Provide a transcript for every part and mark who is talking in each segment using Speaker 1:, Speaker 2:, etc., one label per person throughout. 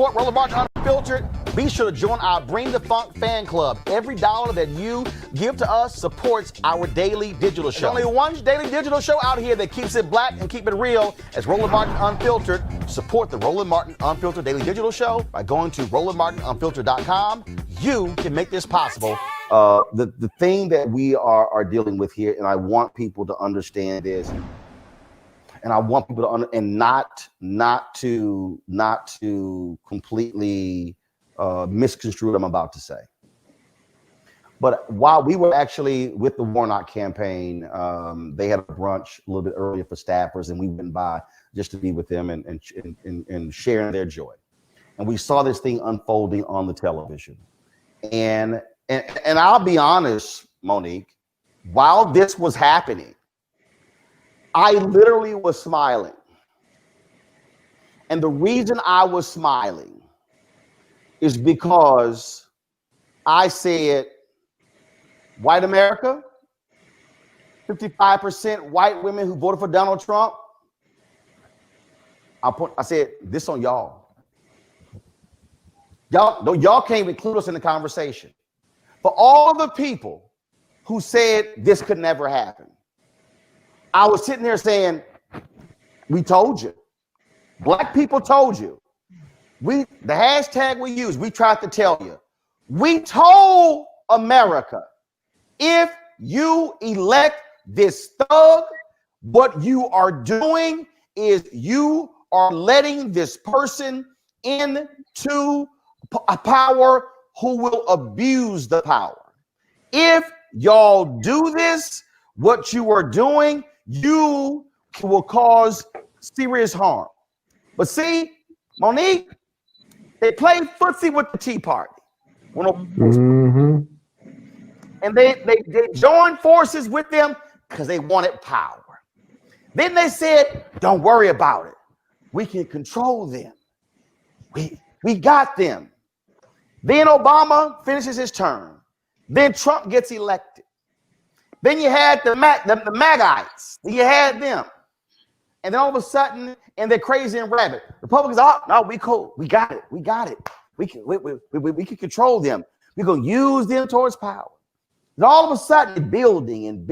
Speaker 1: support Roland Martin Unfiltered, be sure to join our Bring the Funk fan club. Every dollar that you give to us supports our daily digital show. There's only one daily digital show out here that keeps it black and keep it real as Roland Martin Unfiltered. Support the Roland Martin Unfiltered daily digital show by going to RolandMartinUnfiltered.com. You can make this possible. The thing that we are dealing with here, and I want people to understand this, and I want people to not to completely misconstrue what I'm about to say. But while we were actually with the Warnock campaign, they had a brunch a little bit earlier for staffers, and we went by just to be with them and sharing their joy. And we saw this thing unfolding on the television. And I'll be honest, Monique, while this was happening, I literally was smiling. And the reason I was smiling is because I said, white America, 55% white women who voted for Donald Trump. I said, this on y'all. Y'all can't even include us in the conversation. For all the people who said this could never happen, I was sitting there saying, we told you. Black people told you. The hashtag we use, we tried to tell you. We told America, if you elect this thug, what you are doing is you are letting this person into a power who will abuse the power. If y'all do this, what you are doing, you will cause serious harm. But see, Monique, they played footsie with the Tea Party. And they joined forces with them because they wanted power. Then they said, don't worry about it. We can control them. We got them. Then Obama finishes his term. Then Trump gets elected. Then you had the MAGItes. You had them. And then all of a sudden, and they're crazy and rabid. Republicans, no, we cool. We got it. We can control them. We're going to use them towards power. And all of a sudden, building and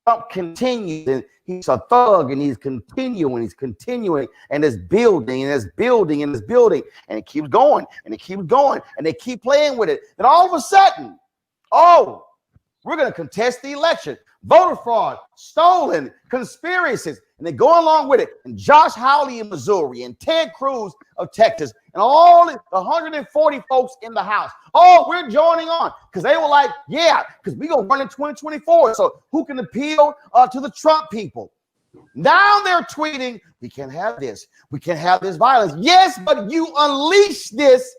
Speaker 1: Trump continues, and he's a thug, and he's continuing, and it's building, and it keeps going, and they keep playing with it. And all of a sudden, we're going to contest the election. Voter fraud, stolen, conspiracies, and they go along with it. And Josh Hawley in Missouri, and Ted Cruz of Texas, and all the 140 folks in the House. We're joining on because they were like, yeah, because we're going to run in 2024. So who can appeal to the Trump people? Now they're tweeting, we can't have this. We can't have this violence. Yes, but you unleashed this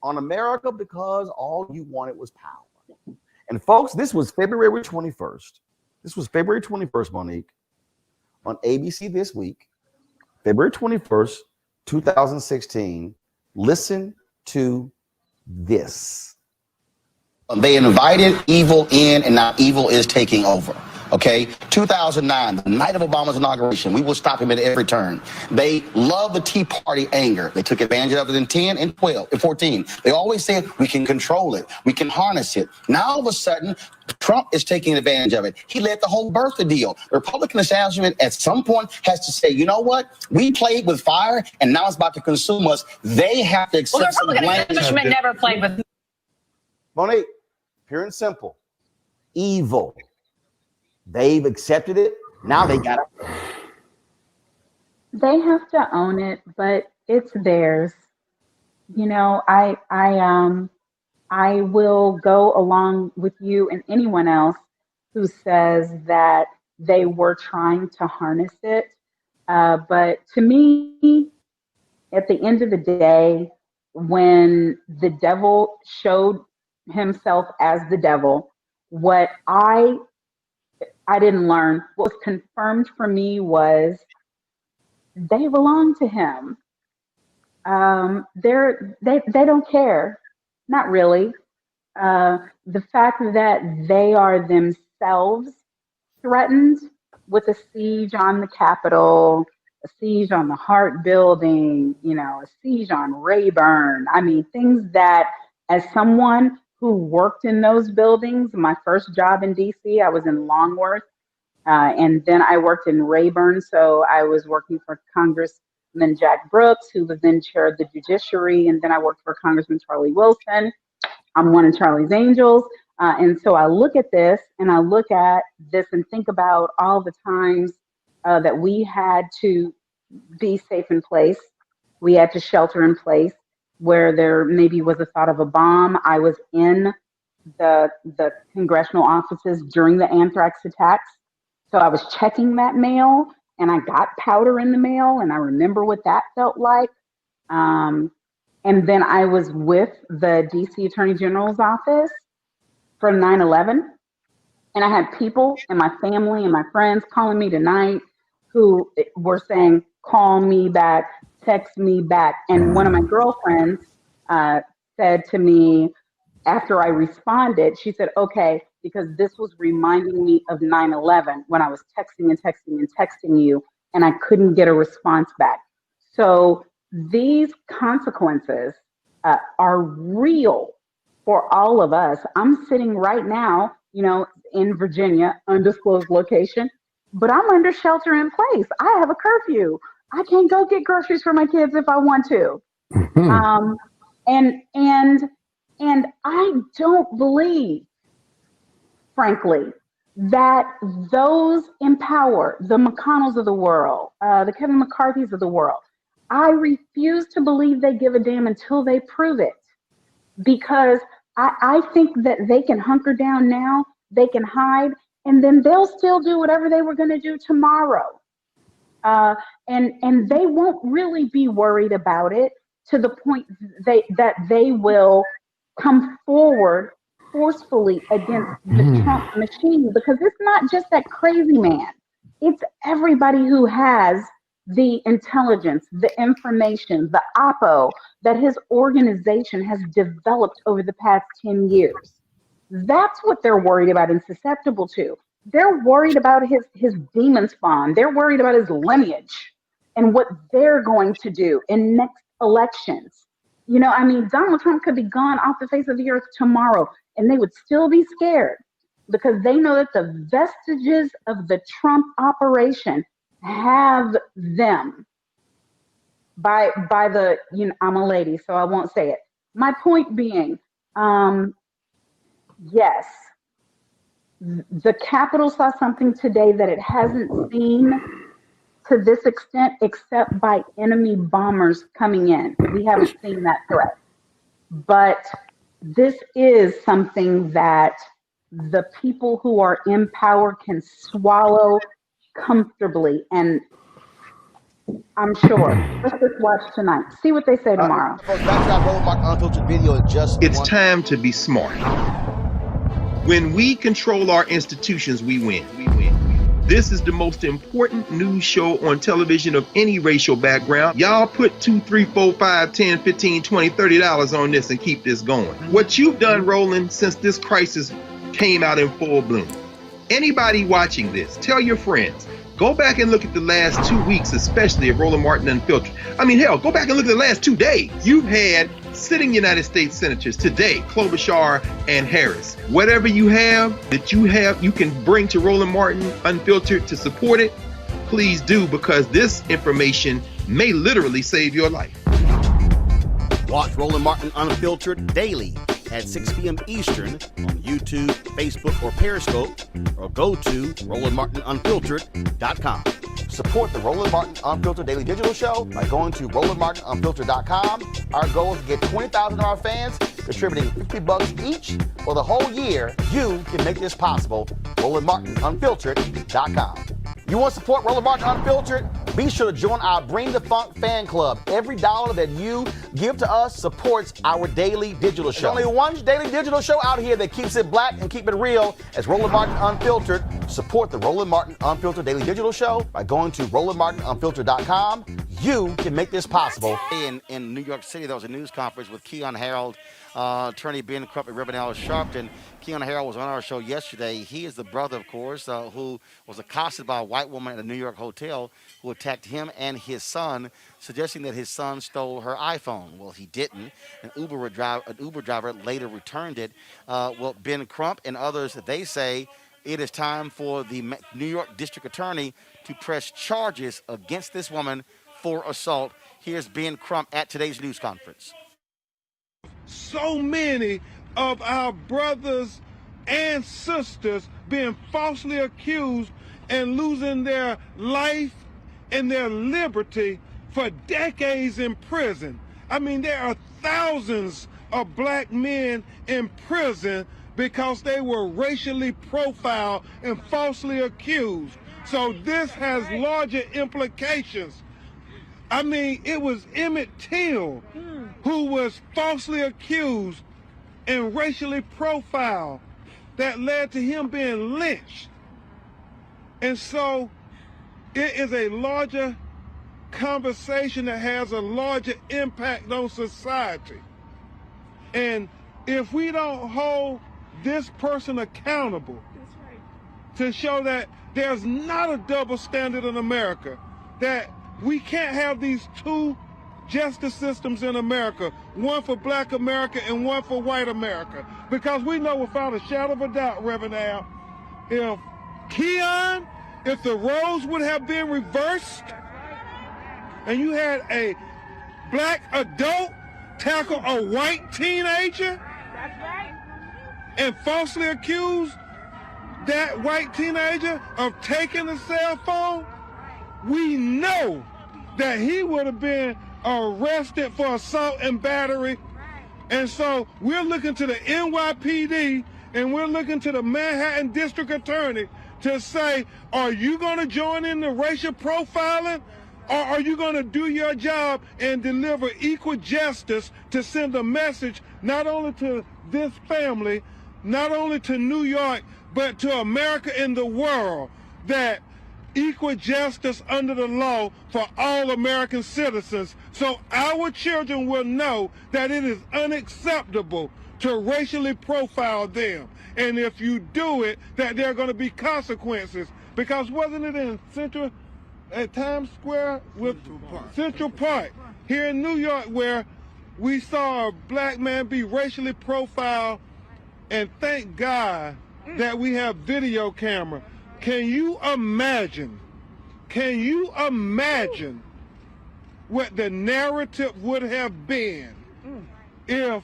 Speaker 1: on America because all you wanted was power. And folks, this was February 21st. This was February 21st, Monique, on ABC This Week, February 21st, 2016. Listen to this. They invited evil in, and now evil is taking over. Okay, 2009, the night of Obama's inauguration, we will stop him at every turn. They love the Tea Party anger. They took advantage of it in 10 and 12 and 14. They always said, we can control it. We can harness it. Now, all of a sudden, Trump is taking advantage of it. He let the whole birther deal. The Republican establishment at some point has to say, you know what? We played with fire, and now it's about to consume us. They have to accept some blame.
Speaker 2: The Republican establishment never played with.
Speaker 1: Monique, pure and simple. Evil. They've accepted it. Now they got it.
Speaker 3: They have to own it, but it's theirs. You know, I will go along with you and anyone else who says that they were trying to harness it. But to me, at the end of the day, when the devil showed himself as the devil, what I didn't learn, what was confirmed for me was they belong to him. They don't care, not really. The fact that they are themselves threatened with a siege on the Capitol, a siege on the Hart building, a siege on Rayburn. I mean, things that, as someone who worked in those buildings, my first job in DC, I was in Longworth, and then I worked in Rayburn. So I was working for Congressman Jack Brooks, who was then chair of the judiciary, and then I worked for Congressman Charlie Wilson. I'm one of Charlie's angels. And so I look at this and think about all the times that we had to be safe in place. We had to shelter in place where there maybe was a thought of a bomb. I was in the congressional offices during the anthrax attacks. So I was checking that mail and I got powder in the mail and I remember what that felt like. And then I was with the DC Attorney General's office for 9/11. And I had people in my family and my friends calling me tonight who were saying, call me back, text me back. And one of my girlfriends said to me after I responded, she said, okay, because this was reminding me of 9/11 when I was texting and texting and texting you and I couldn't get a response back. So these consequences are real for all of us. I'm sitting right now, in Virginia, undisclosed location, but I'm under shelter in place. I have a curfew. I can't go get groceries for my kids if I want to. And I don't believe, frankly, that those in power, the McConnells of the world, the Kevin McCarthy's of the world, I refuse to believe they give a damn until they prove it. Because I think that they can hunker down now, they can hide, and then they'll still do whatever they were going to do tomorrow. And they won't really be worried about it to the point that they will come forward forcefully against the Trump machine, because it's not just that crazy man. It's everybody who has the intelligence, the information, the oppo that his organization has developed over the past 10 years. That's what they're worried about and susceptible to. They're worried about his demon spawn. They're worried about his lineage and what they're going to do in next elections. Donald Trump could be gone off the face of the earth tomorrow and they would still be scared because they know that the vestiges of the Trump operation have them by the, I'm a lady, so I won't say it. My point being, yes, the Capitol saw something today that it hasn't seen to this extent except by enemy bombers coming in. We haven't seen that threat. But this is something that the people who are in power can swallow comfortably, and I'm sure. Let's just watch tonight. See what they say tomorrow.
Speaker 2: It's time to be smart. When we control our institutions, we win. This is the most important news show on television of any racial background. Y'all put $2, $3, $4, $5, $10, $15, $20, $30 on this and keep this going. What you've done, Roland, since this crisis came out in full bloom. Anybody watching this, tell your friends, go back and look at the last 2 weeks, especially of Roland Martin Unfiltered. Hell, go back and look at the last 2 days. You've had sitting United States senators today, Klobuchar and Harris. Whatever you have that you can bring to Roland Martin Unfiltered to support it, please do, because this information may literally save your life.
Speaker 1: Watch Roland Martin Unfiltered daily at 6 p.m. Eastern on YouTube, Facebook, or Periscope, or go to RolandMartinUnfiltered.com. Support the Roland Martin Unfiltered Daily Digital Show by going to RolandMartinUnfiltered.com. Our goal is to get 20,000 of our fans contributing $50 each for the whole year. You can make this possible. RolandMartinUnfiltered.com. You want to support Roland Martin Unfiltered? Be sure to join our Bring the Funk fan club. Every dollar that you give to us supports our daily digital show. There's only one daily digital show out here that keeps it black and keep it real. It's Roland Martin Unfiltered. Support the Roland Martin Unfiltered Daily Digital Show by going to RolandMartinUnfiltered.com. You can make this possible. In New York City, there was a news conference with Keon Harold, attorney Ben Crump, and Reverend Al Sharpton. Keon Harold was on our show yesterday. He is the brother, of course, who was accosted by a white woman at a New York hotel who attacked him and his son, suggesting that his son stole her iPhone. Well, he didn't. An Uber driver later returned it. Well, Ben Crump and others, they say it is time for the New York District Attorney to press charges against this woman for assault. Here's Ben Crump at today's news conference.
Speaker 4: So many of our brothers and sisters being falsely accused and losing their life and their liberty for decades in prison. I mean, there are thousands of black men in prison because they were racially profiled and falsely accused. So this has larger implications. I mean, it was Emmett Till who was falsely accused and racially profiled that led to him being lynched. And so it is a larger conversation that has a larger impact on society. And if we don't hold this person accountable to show that there's not a double standard in America, that we can't have these two justice systems in America, one for black America and one for white America. Because we know without a shadow of a doubt, Reverend Al, if Keon, if the roles would have been reversed and you had a black adult tackle a white teenager and falsely accuse that white teenager of taking the cell phone, we know that he would have been arrested for assault and battery. And so we're looking to the NYPD and we're looking to the Manhattan District Attorney to say, are you going to join in the racial profiling, or are you going to do your job and deliver equal justice to send a message not only to this family, not only to New York, but to America and the world, that equal justice under the law for all American citizens, so our children will know that it is unacceptable to racially profile them. And if you do it, that there are going to be consequences. Because wasn't it in at Times Square with Central Park here in New York, where we saw a black man be racially profiled, and thank God that we have video camera. Can you imagine what the narrative would have been if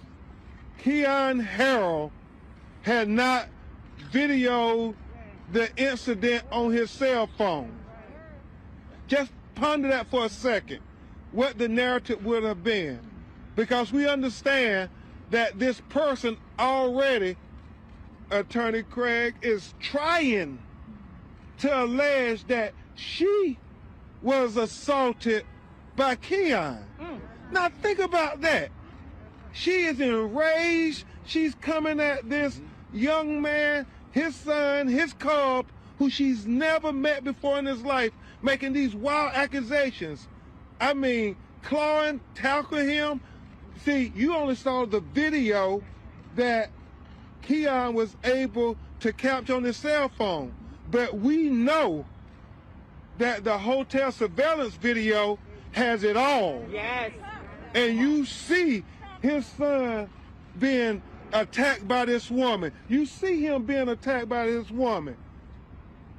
Speaker 4: Keon Harold had not videoed the incident on his cell phone? Just ponder that for a second, what the narrative would have been. Because we understand that this person already, Attorney Craig, is trying to allege that she was assaulted by Keon. Now think about that. She is enraged. She's coming at this young man, his son, his cub, who she's never met before in his life, making these wild accusations. I mean, clawing, tackling him. See, you only saw the video that Keon was able to capture on his cell phone. But we know that the hotel surveillance video has it all. Yes. And you see his son being attacked by this woman. You see him being attacked by this woman.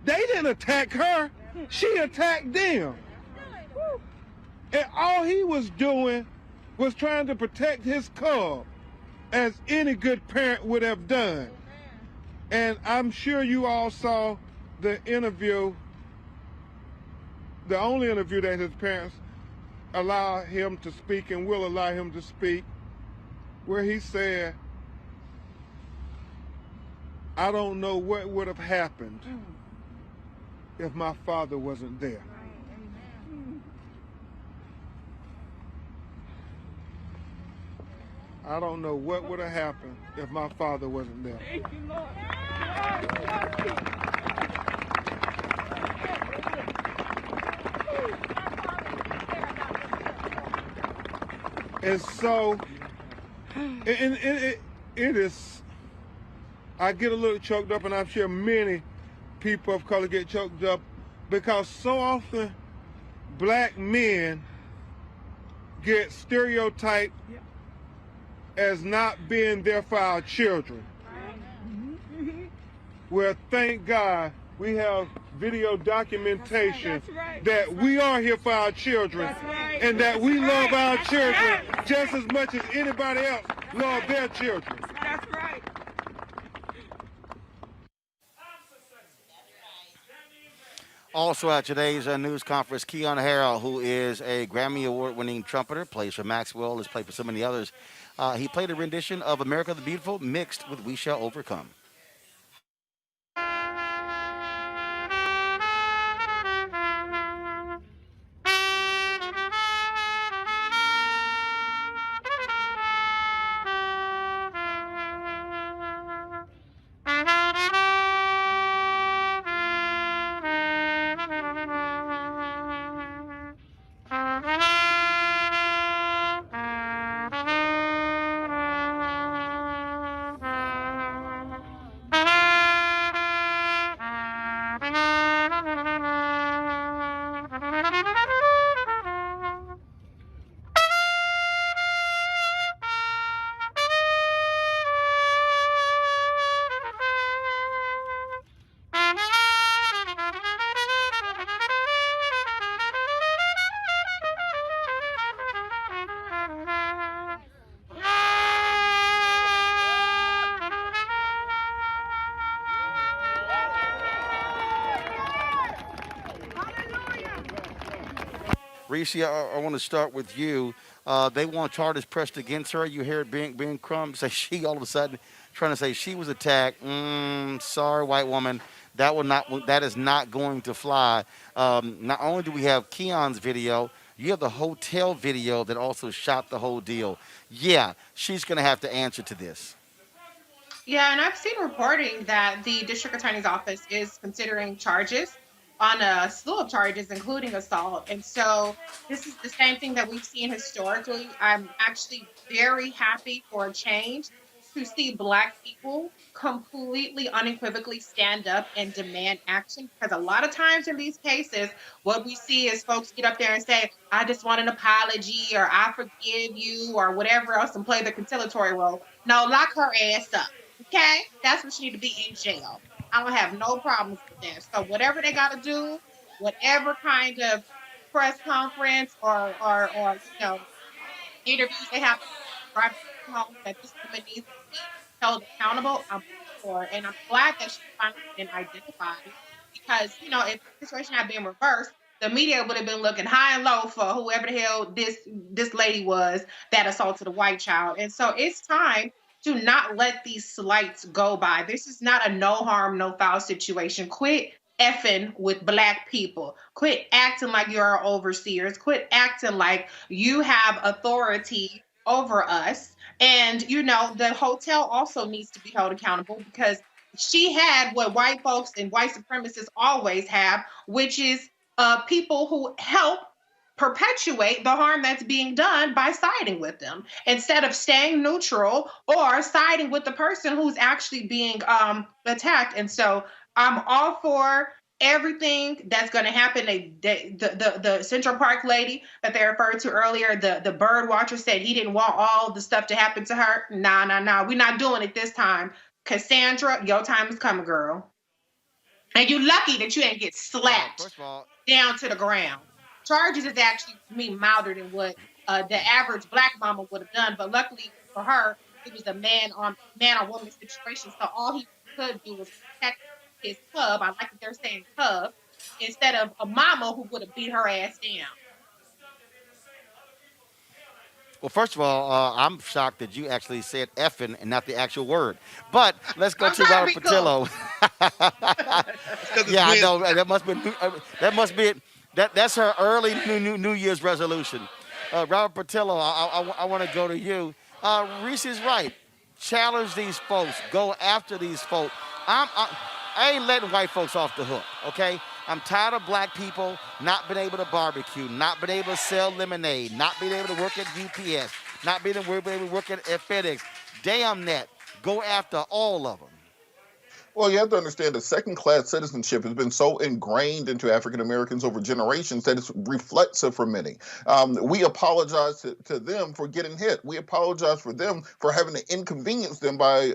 Speaker 4: They didn't attack her. She attacked them. And all he was doing was trying to protect his cub, as any good parent would have done. And I'm sure you all saw the interview, the only interview that his parents allow him to speak and will allow him to speak, where he said, I don't know what would have happened if my father wasn't there. I don't know what would have happened if my father wasn't there. Thank you, Lord. And so, it is, I get a little choked up, and I'm sure many people of color get choked up, because so often black men get stereotyped as not being there for our children. Well, thank God we have video documentation that we are here for our children, and that we love our children just as much as anybody else love their children.
Speaker 5: That's right.
Speaker 1: Also at today's news conference, Keon Harold, who is a Grammy Award-winning trumpeter, plays for Maxwell, has played for so many others. He played a rendition of America the Beautiful mixed with We Shall Overcome. Reese, I want to start with you. They want charges pressed against her. You hear it being Crumb say she all of a sudden trying to say she was attacked. Sorry, white woman. That is not going to fly. Not only do we have Keon's video, you have the hotel video that also shot the whole deal. Yeah, she's going to have to answer to this.
Speaker 6: Yeah, and I've seen reporting that the district attorney's office is considering charges on a slew of charges, including assault. And so this is the same thing that we've seen historically. I'm actually very happy for a change to see Black people completely unequivocally stand up and demand action. Because a lot of times in these cases, what we see is folks get up there and say, I just want an apology, or I forgive you, or whatever else, and play the conciliatory role. No, lock her ass up. Okay, that's what she need to be in jail. I don't have no problems with that. So whatever they got to do, whatever kind of press conference or interviews they have to drive home that this woman needs to be held accountable, I'm for it. And I'm glad that she finally been identified, because if the situation had been reversed, the media would have been looking high and low for whoever the hell this lady was that assaulted a white child. And so it's time to not let these slights go by. This is not a no harm, no foul situation. Quit effing with Black people. Quit acting like you're our overseers. Quit acting like you have authority over us. And, the hotel also needs to be held accountable, because she had what white folks and white supremacists always have, which is people who help perpetuate the harm that's being done by siding with them, instead of staying neutral or siding with the person who's actually being attacked. And so I'm all for everything that's going to happen. The Central Park lady that they referred to earlier, the bird watcher, said he didn't want all the stuff to happen to her. Nah. We're not doing it this time. Cassandra, your time is coming, girl. And you lucky that you didn't get slapped down to the ground. Charges is actually, to me, milder than what the average Black mama would have done. But luckily for her, it was a man on woman situation. So all he could do was protect his cub. I like that they're saying cub instead of a mama who would have beat her ass down.
Speaker 1: Well, first of all, I'm shocked that you actually said effing and not the actual word. But let's go to Robert Patillo. Yeah, I know. That's her early New Year's resolution. Robert Patillo, I want to go to you. Reese is right. Challenge these folks. Go after these folks. I ain't letting white folks off the hook, okay? I'm tired of Black people not being able to barbecue, not being able to sell lemonade, not being able to work at UPS, not being able to work at FedEx. Damn that. Go after all of them.
Speaker 5: Well, you have to understand that second-class citizenship has been so ingrained into African Americans over generations that it's reflexive for many. We apologize to them for getting hit. We apologize for them for having to inconvenience them by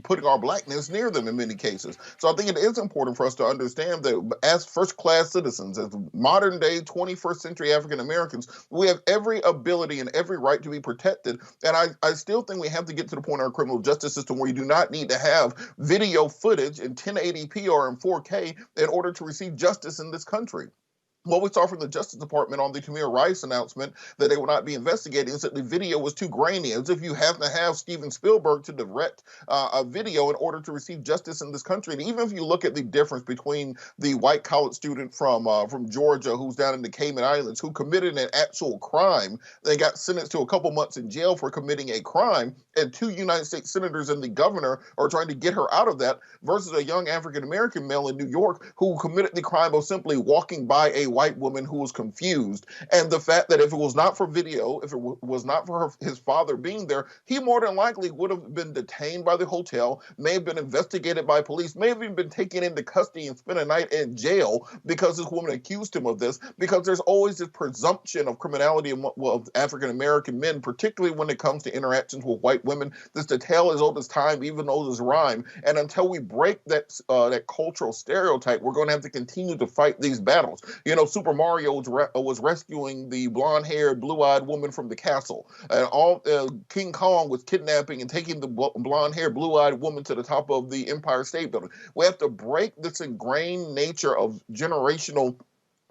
Speaker 5: putting our blackness near them in many cases. So I think it is important for us to understand that as first-class citizens, as modern-day 21st century African Americans, we have every ability and every right to be protected. And I still think we have to get to the point in our criminal justice system where you do not need to have video footage in 1080p or in 4K in order to receive justice in this country. What we saw from the Justice Department on the Tamir Rice announcement that they will not be investigating is that the video was too grainy, as if you have to have Steven Spielberg to direct a video in order to receive justice in this country. And even if you look at the difference between the white college student from Georgia who's down in the Cayman Islands who committed an actual crime and got sentenced to a couple months in jail for committing a crime, and 2 United States senators and the governor are trying to get her out of that, versus a young African-American male in New York who committed the crime of simply walking by a white woman who was confused. And the fact that if it was not for video, if it was not for his father being there, he more than likely would have been detained by the hotel, may have been investigated by police, may have even been taken into custody and spent a night in jail because this woman accused him of this, because there's always this presumption of criminality of African-American men, particularly when it comes to interactions with white women. This the tale as old as time, even old as rhyme. And until we break that cultural stereotype, we're going to have to continue to fight these battles. You know, Super Mario was rescuing the blonde-haired, blue-eyed woman from the castle. And King Kong was kidnapping and taking the blonde-haired, blue-eyed woman to the top of the Empire State Building. We have to break this ingrained nature of generational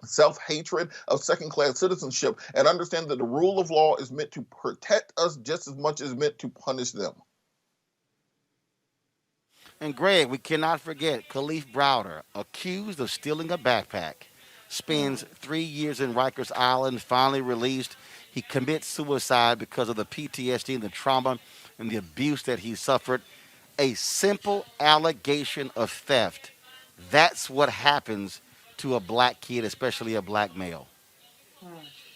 Speaker 5: self-hatred, of second-class citizenship, and understand that the rule of law is meant to protect us just as much as meant to punish them.
Speaker 1: And Greg, we cannot forget Khalif Browder, accused of stealing a backpack, spends 3 years in Rikers Island, finally released. He commits suicide because of the PTSD and the trauma and the abuse that he suffered. A simple allegation of theft. That's what happens to a black kid, especially a black male.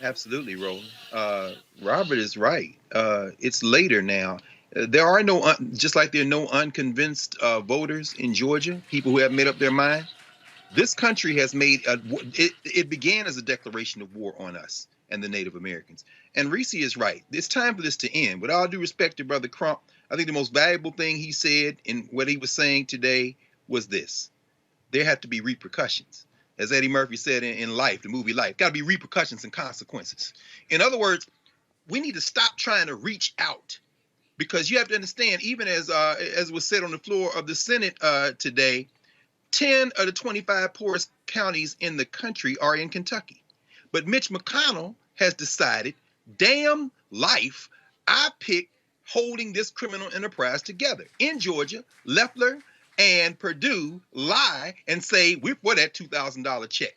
Speaker 2: Absolutely, Roland. Robert is right. It's later now. There are no, just like there are no unconvinced voters in Georgia, people who have made up their mind. This country has made, it began as a declaration of war on us and the Native Americans. And Reese is right. It's time for this to end. With all due respect to Brother Crump, I think the most valuable thing he said in what he was saying today was this. There have to be repercussions. As Eddie Murphy said in Life, the movie Life, got to be repercussions and consequences. In other words, we need to stop trying to reach out, because you have to understand, even as was said on the floor of the Senate today, 10 of the 25 poorest counties in the country are in Kentucky. But Mitch McConnell has decided, damn life, I pick holding this criminal enterprise together. In Georgia, Loeffler and Perdue lie and say, we're for that $2,000 check.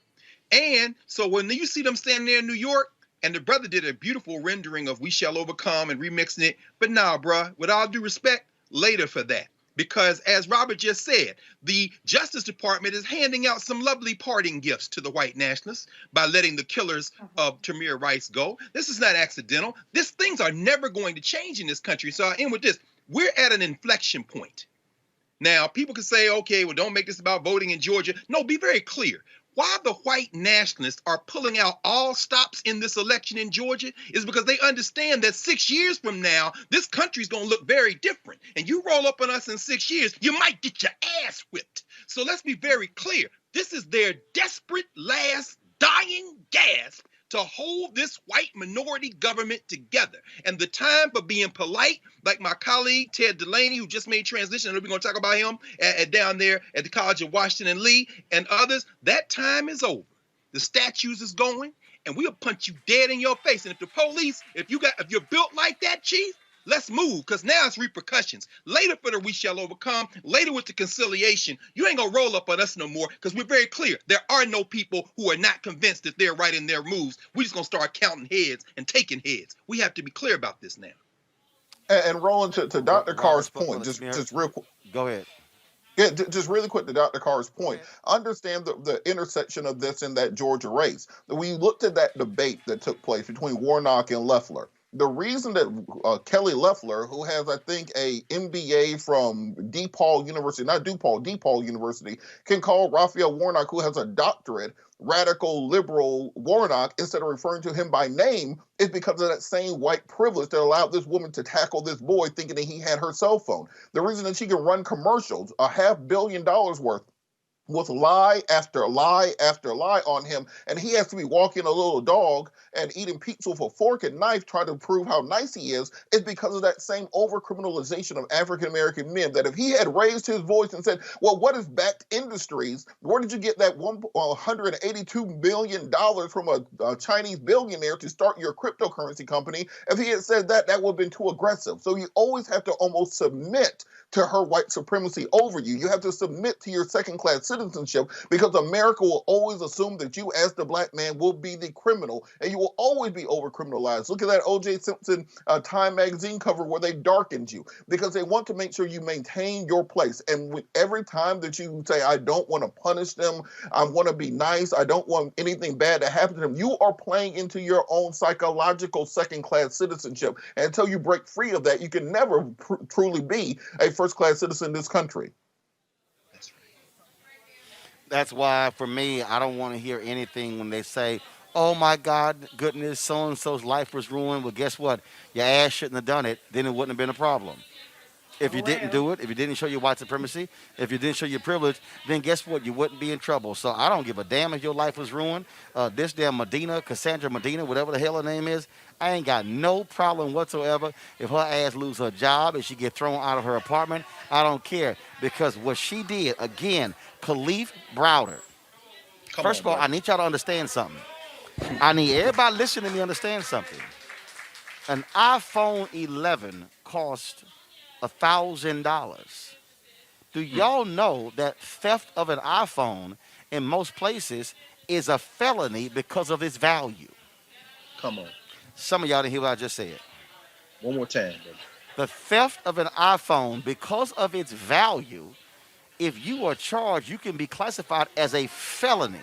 Speaker 2: And so when you see them standing there in New York, and the brother did a beautiful rendering of We Shall Overcome and remixing it, but nah, bruh, with all due respect, later for that. Because as Robert just said, the Justice Department is handing out some lovely parting gifts to the white nationalists by letting the killers of Tamir Rice go. This is not accidental. These things are never going to change in this country. So I'll end with this. We're at an inflection point. Now, people can say, okay, well, don't make this about voting in Georgia. No, be very clear. Why the white nationalists are pulling out all stops in this election in Georgia is because they understand that 6 years from now, this country's going to look very different. And you roll up on us in 6 years, you might get your ass whipped. So let's be very clear. This is their desperate last dying gasp to hold this white minority government together. And the time for being polite, like my colleague Ted Delaney, who just made transition, and we're going to talk about him down there at the College of Washington Lee and others, that time is over. The statues is going, and we'll punch you dead in your face. And if the police, if you're built like that, Chief, let's move, because now it's repercussions. Later for the We Shall Overcome, later with the conciliation, you ain't going to roll up on us no more, because we're very clear. There are no people who are not convinced that they're right in their moves. We're just going to start counting heads and taking heads. We have to be clear about this now.
Speaker 5: And Roland, to Dr. Carr's point, just real quick.
Speaker 1: Go ahead.
Speaker 5: Yeah, just really quick to Dr. Carr's point. Understand the intersection of this in that Georgia race. We looked at that debate that took place between Warnock and Loeffler. The reason that Kelly Loeffler, who has, I think, a MBA from DePaul University, can call Raphael Warnock, who has a doctorate, radical liberal Warnock, instead of referring to him by name, is because of that same white privilege that allowed this woman to tackle this boy thinking that he had her cell phone. The reason that she can run commercials, $500 million worth, with lie after lie after lie on him, and he has to be walking a little dog and eating pizza with a fork and knife trying to prove how nice he is because of that same over-criminalization of African-American men, that if he had raised his voice and said, well, what is Backed Industries? Where did you get that $182 million from a Chinese billionaire to start your cryptocurrency company? If he had said that, that would have been too aggressive. So you always have to almost submit to her white supremacy over you. You have to submit to your second-class citizenship, because America will always assume that you, as the black man, will be the criminal, and you will always be over-criminalized. Look at that O.J. Simpson Time magazine cover where they darkened you, because they want to make sure you maintain your place. And every time that you say, I don't want to punish them, I want to be nice, I don't want anything bad to happen to them, you are playing into your own psychological second-class citizenship. And until you break free of that, you can never truly be a first-class citizen in this country.
Speaker 1: That's why, for me, I don't want to hear anything when they say, oh, my God, goodness, so-and-so's life was ruined. Well, guess what? Your ass shouldn't have done it. Then it wouldn't have been a problem. If you didn't do it, if you didn't show your white supremacy, if you didn't show your privilege, then guess what? You wouldn't be in trouble. So I don't give a damn if your life was ruined. This damn Cassandra Medina, whatever the hell her name is, I ain't got no problem whatsoever if her ass lose her job, if she get thrown out of her apartment. I don't care, because what she did, again, Kalief Browder. First of all, I need y'all to understand something. I need everybody listening to me to understand something. An iPhone 11 cost $1,000. Do y'all know that theft of an iPhone in most places is a felony because of its value?
Speaker 7: Come on.
Speaker 1: Some of y'all didn't hear what I just said.
Speaker 7: One more time, brother.
Speaker 1: The theft of an iPhone, because of its value, if you are charged, you can be classified as a felony.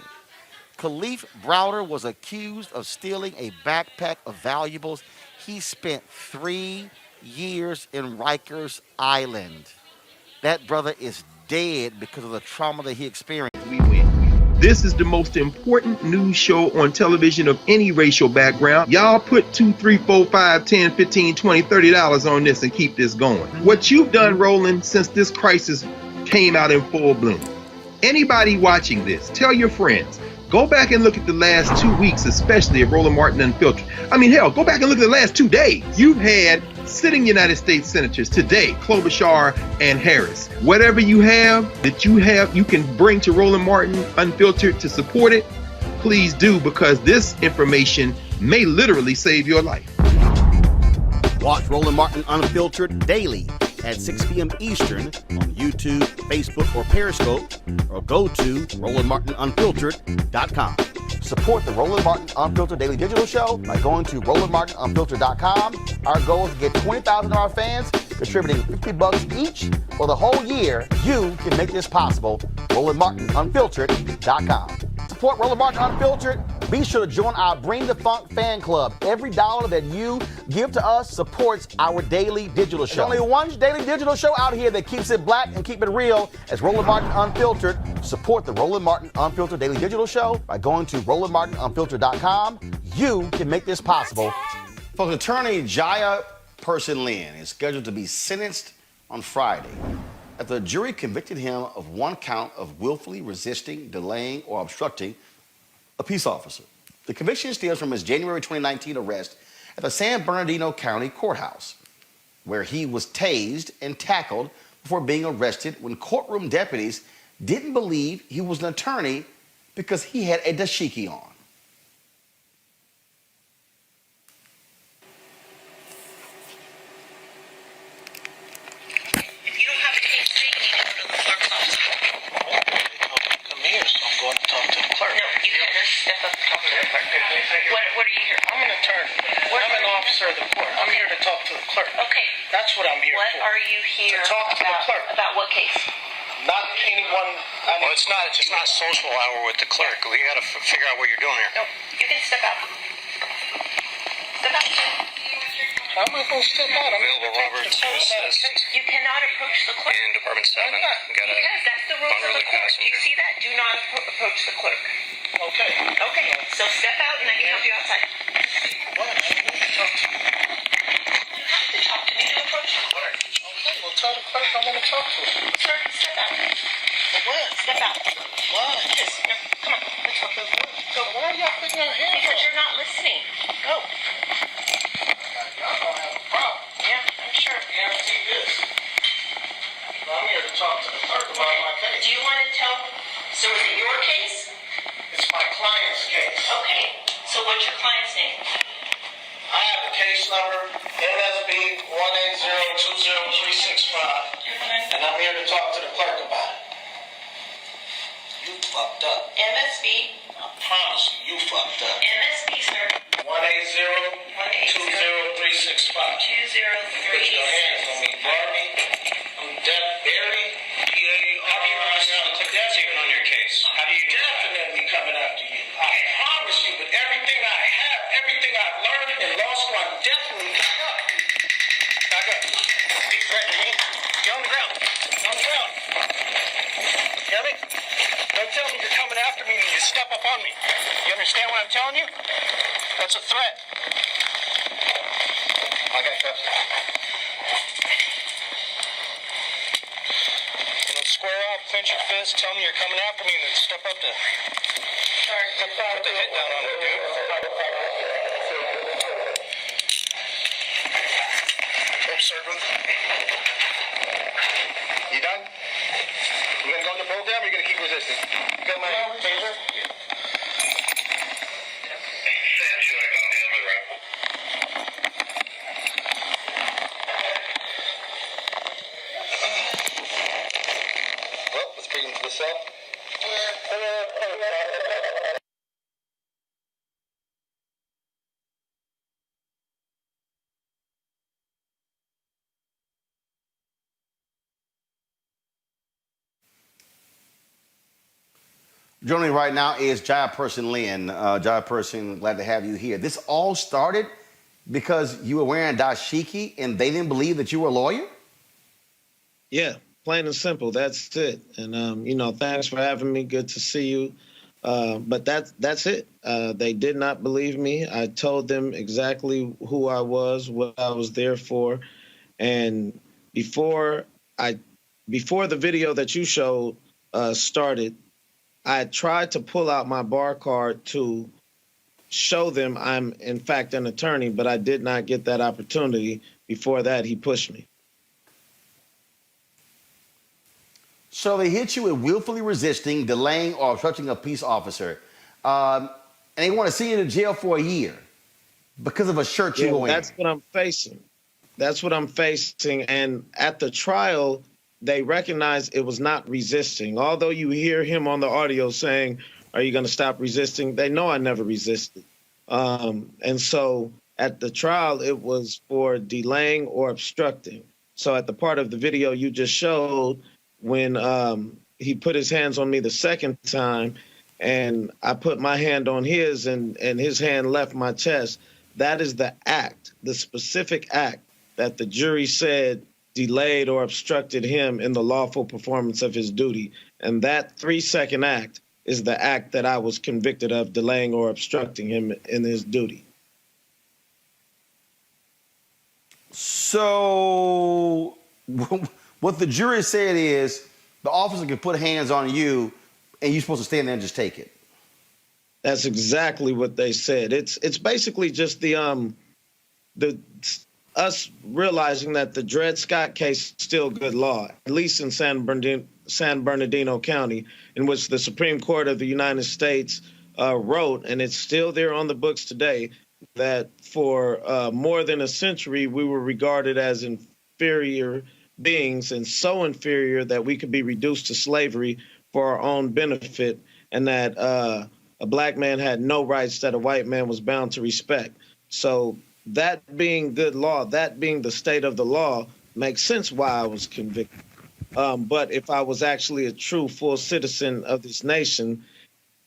Speaker 1: Kalief Browder was accused of stealing a backpack of valuables. He spent 3 years in Rikers Island. That brother is dead because of the trauma that he experienced.
Speaker 2: We win. This is the most important news show on television of any racial background. Y'all put $2, $3, $4, $5, $10, $15, $20, $30 on this and keep this going. What you've done, Roland, since this crisis came out in full bloom. Anybody watching this, tell your friends. Go back and look at the last 2 weeks, especially of Roland Martin Unfiltered. I mean, hell, go back and look at the last 2 days. You've had sitting United States senators today, Klobuchar and Harris. Whatever you have that you can bring to Roland Martin Unfiltered to support it, please do, because this information may literally save your life.
Speaker 1: Watch Roland Martin Unfiltered daily at 6 p.m. Eastern on YouTube, Facebook, or Periscope, or go to RolandMartinUnfiltered.com. Support the Roland Martin Unfiltered Daily Digital Show by going to RolandMartinUnfiltered.com. Our goal is to get 20,000 of our fans contributing $50 each for the whole year. You can make this possible. RolandMartinUnfiltered.com. Support Roland Martin Unfiltered. Be sure to join our Bring the Funk fan club. Every dollar that you give to us supports our daily digital show. There's only one daily digital show out here that keeps it black and keep it real as Roland Martin Unfiltered. Support the Roland Martin Unfiltered Daily Digital Show by going to RolandMartinUnfiltered.com. You can make this possible. Folks, attorney Jaaye Person-Lynn is scheduled to be sentenced on Friday after the jury convicted him of one count of willfully resisting, delaying, or obstructing a peace officer. The conviction stems from his January 2019 arrest at the San Bernardino County Courthouse, where he was tased and tackled before being arrested when courtroom deputies didn't believe he was an attorney because he had a dashiki on.
Speaker 8: What are you here? I'm an attorney. I'm an officer of the court. I'm here to talk to the clerk. Okay. That's what I'm here for.
Speaker 9: What are you here
Speaker 8: to talk to the clerk.
Speaker 9: About what case?
Speaker 8: Not anyone.
Speaker 10: Well, it's not social hour with the clerk. We got to figure out what you're doing here.
Speaker 9: No, you can step out. Step out.
Speaker 8: I'm not going to step out. I'm
Speaker 10: Available Robert to assist.
Speaker 9: You cannot approach the clerk.
Speaker 10: In Department 7.
Speaker 9: Why not?
Speaker 10: Got a
Speaker 9: Because that's the rules of
Speaker 10: unruly
Speaker 9: the court. Do you
Speaker 10: passenger.
Speaker 9: see that? Do not approach the clerk.
Speaker 8: Okay.
Speaker 9: Okay, so step out and I can help you outside.
Speaker 8: What? I need to talk to you.
Speaker 9: You have to talk to me to approach the clerk.
Speaker 8: Okay, well, tell the clerk I want to talk to her.
Speaker 9: Sir, step out.
Speaker 8: For what?
Speaker 9: Step out.
Speaker 8: Why?
Speaker 9: Yes, no, come on. Let's go.
Speaker 8: So why are y'all putting your hands
Speaker 9: Because
Speaker 8: on?
Speaker 9: you're not listening. Go.
Speaker 8: Y'all don't have a problem.
Speaker 9: Yeah, I'm sure.
Speaker 8: Guarantee this. I'm here to talk to the clerk about my
Speaker 9: Do
Speaker 8: case.
Speaker 9: you want to tell? So is it your case?
Speaker 8: It's my client's case.
Speaker 9: Okay. So what's your client's name?
Speaker 8: I have the case number MSB 1802035, and I'm here to talk to the clerk about it. You fucked up.
Speaker 9: MSB.
Speaker 8: I promise you, you fucked up.
Speaker 9: MSB, sir.
Speaker 8: 1802035. Put your hands on me, Barbie. I'm Deb Berry.
Speaker 10: How do you register the clerk that's even on your case? How do you do that?
Speaker 8: Definitely coming after you. I promise you, with everything I have, everything I've learned in law school, I'm definitely back up.
Speaker 10: Back up. Be threatening me. Get on the ground.
Speaker 8: On the ground.
Speaker 10: Hear me? Don't tell me you're coming after me and you step up on me. You understand what I'm telling you? That's a threat. I got cuffs. You know, square off, clench your fist, tell me you're coming after me, and then step up to put the hit down on me, dude. Oops, sir. You done? You gonna go into program or you gonna keep resisting? You got my taser? Well, let's bring him to the cell.
Speaker 1: Joining me right now is Jaaye Person-Lynn. Jaaye Person, glad to have you here. This all started because you were wearing dashiki and they didn't believe that you were a lawyer?
Speaker 11: Yeah, plain and simple. That's it. And thanks for having me. Good to see you. But that's it. They did not believe me. I told them exactly who I was, what I was there for, and before the video that you showed started, I tried to pull out my bar card to show them I'm in fact an attorney, but I did not get that opportunity. Before that, he pushed me.
Speaker 1: So they hit you with willfully resisting, delaying, or obstructing a peace officer. And they want to send you to jail for a year because of a shirt you were wearing.
Speaker 11: That's what I'm facing. That's what I'm facing. And at the trial, they recognized it was not resisting. Although you hear him on the audio saying, "Are you going to stop resisting?" They know I never resisted. And so at the trial, it was for delaying or obstructing. So at the part of the video you just showed, when he put his hands on me the second time and I put my hand on his and his hand left my chest, that is the act, the specific act that the jury said delayed or obstructed him in the lawful performance of his duty. And that 3-second act is the act that I was convicted of, delaying or obstructing him in his duty.
Speaker 1: So what the jury said is the officer can put hands on you and you're supposed to stand there and just take it.
Speaker 11: That's exactly what they said. It's basically just us realizing that the Dred Scott case is still good law, at least in San Bernardino County, in which the Supreme Court of the United States wrote, and it's still there on the books today, that for more than a century we were regarded as inferior beings, and so inferior that we could be reduced to slavery for our own benefit, and that a black man had no rights that a white man was bound to respect. So that being good law, that being the state of the law, makes sense why I was convicted. But if I was actually a true full citizen of this nation,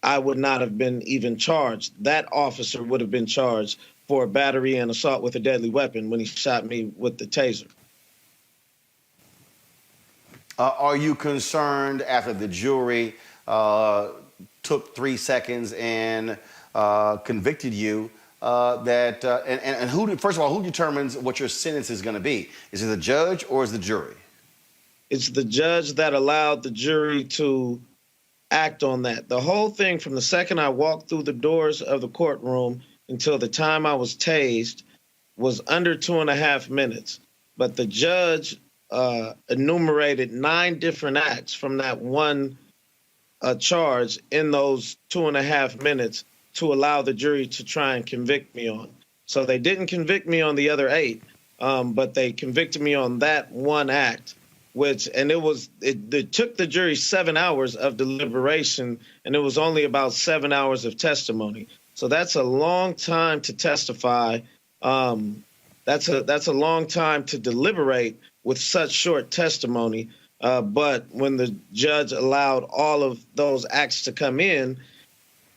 Speaker 11: I would not have been even charged. That officer would have been charged for battery and assault with a deadly weapon when he shot me with the taser.
Speaker 1: Are you concerned after the jury took 3 seconds and convicted you and who, first of all, who determines what your sentence is going to be? Is it the judge or is it the jury?
Speaker 11: It's the judge that allowed the jury to act on that. The whole thing, from the second I walked through the doors of the courtroom until the time I was tased, was under 2.5 minutes. But the judge enumerated 9 different acts from that one charge in those 2.5 minutes to allow the jury to try and convict me on. So they didn't convict me on the other 8, but they convicted me on that one act, it took the jury 7 hours of deliberation, and it was only about 7 hours of testimony. So that's a long time to testify. That's a long time to deliberate with such short testimony. But when the judge allowed all of those acts to come in,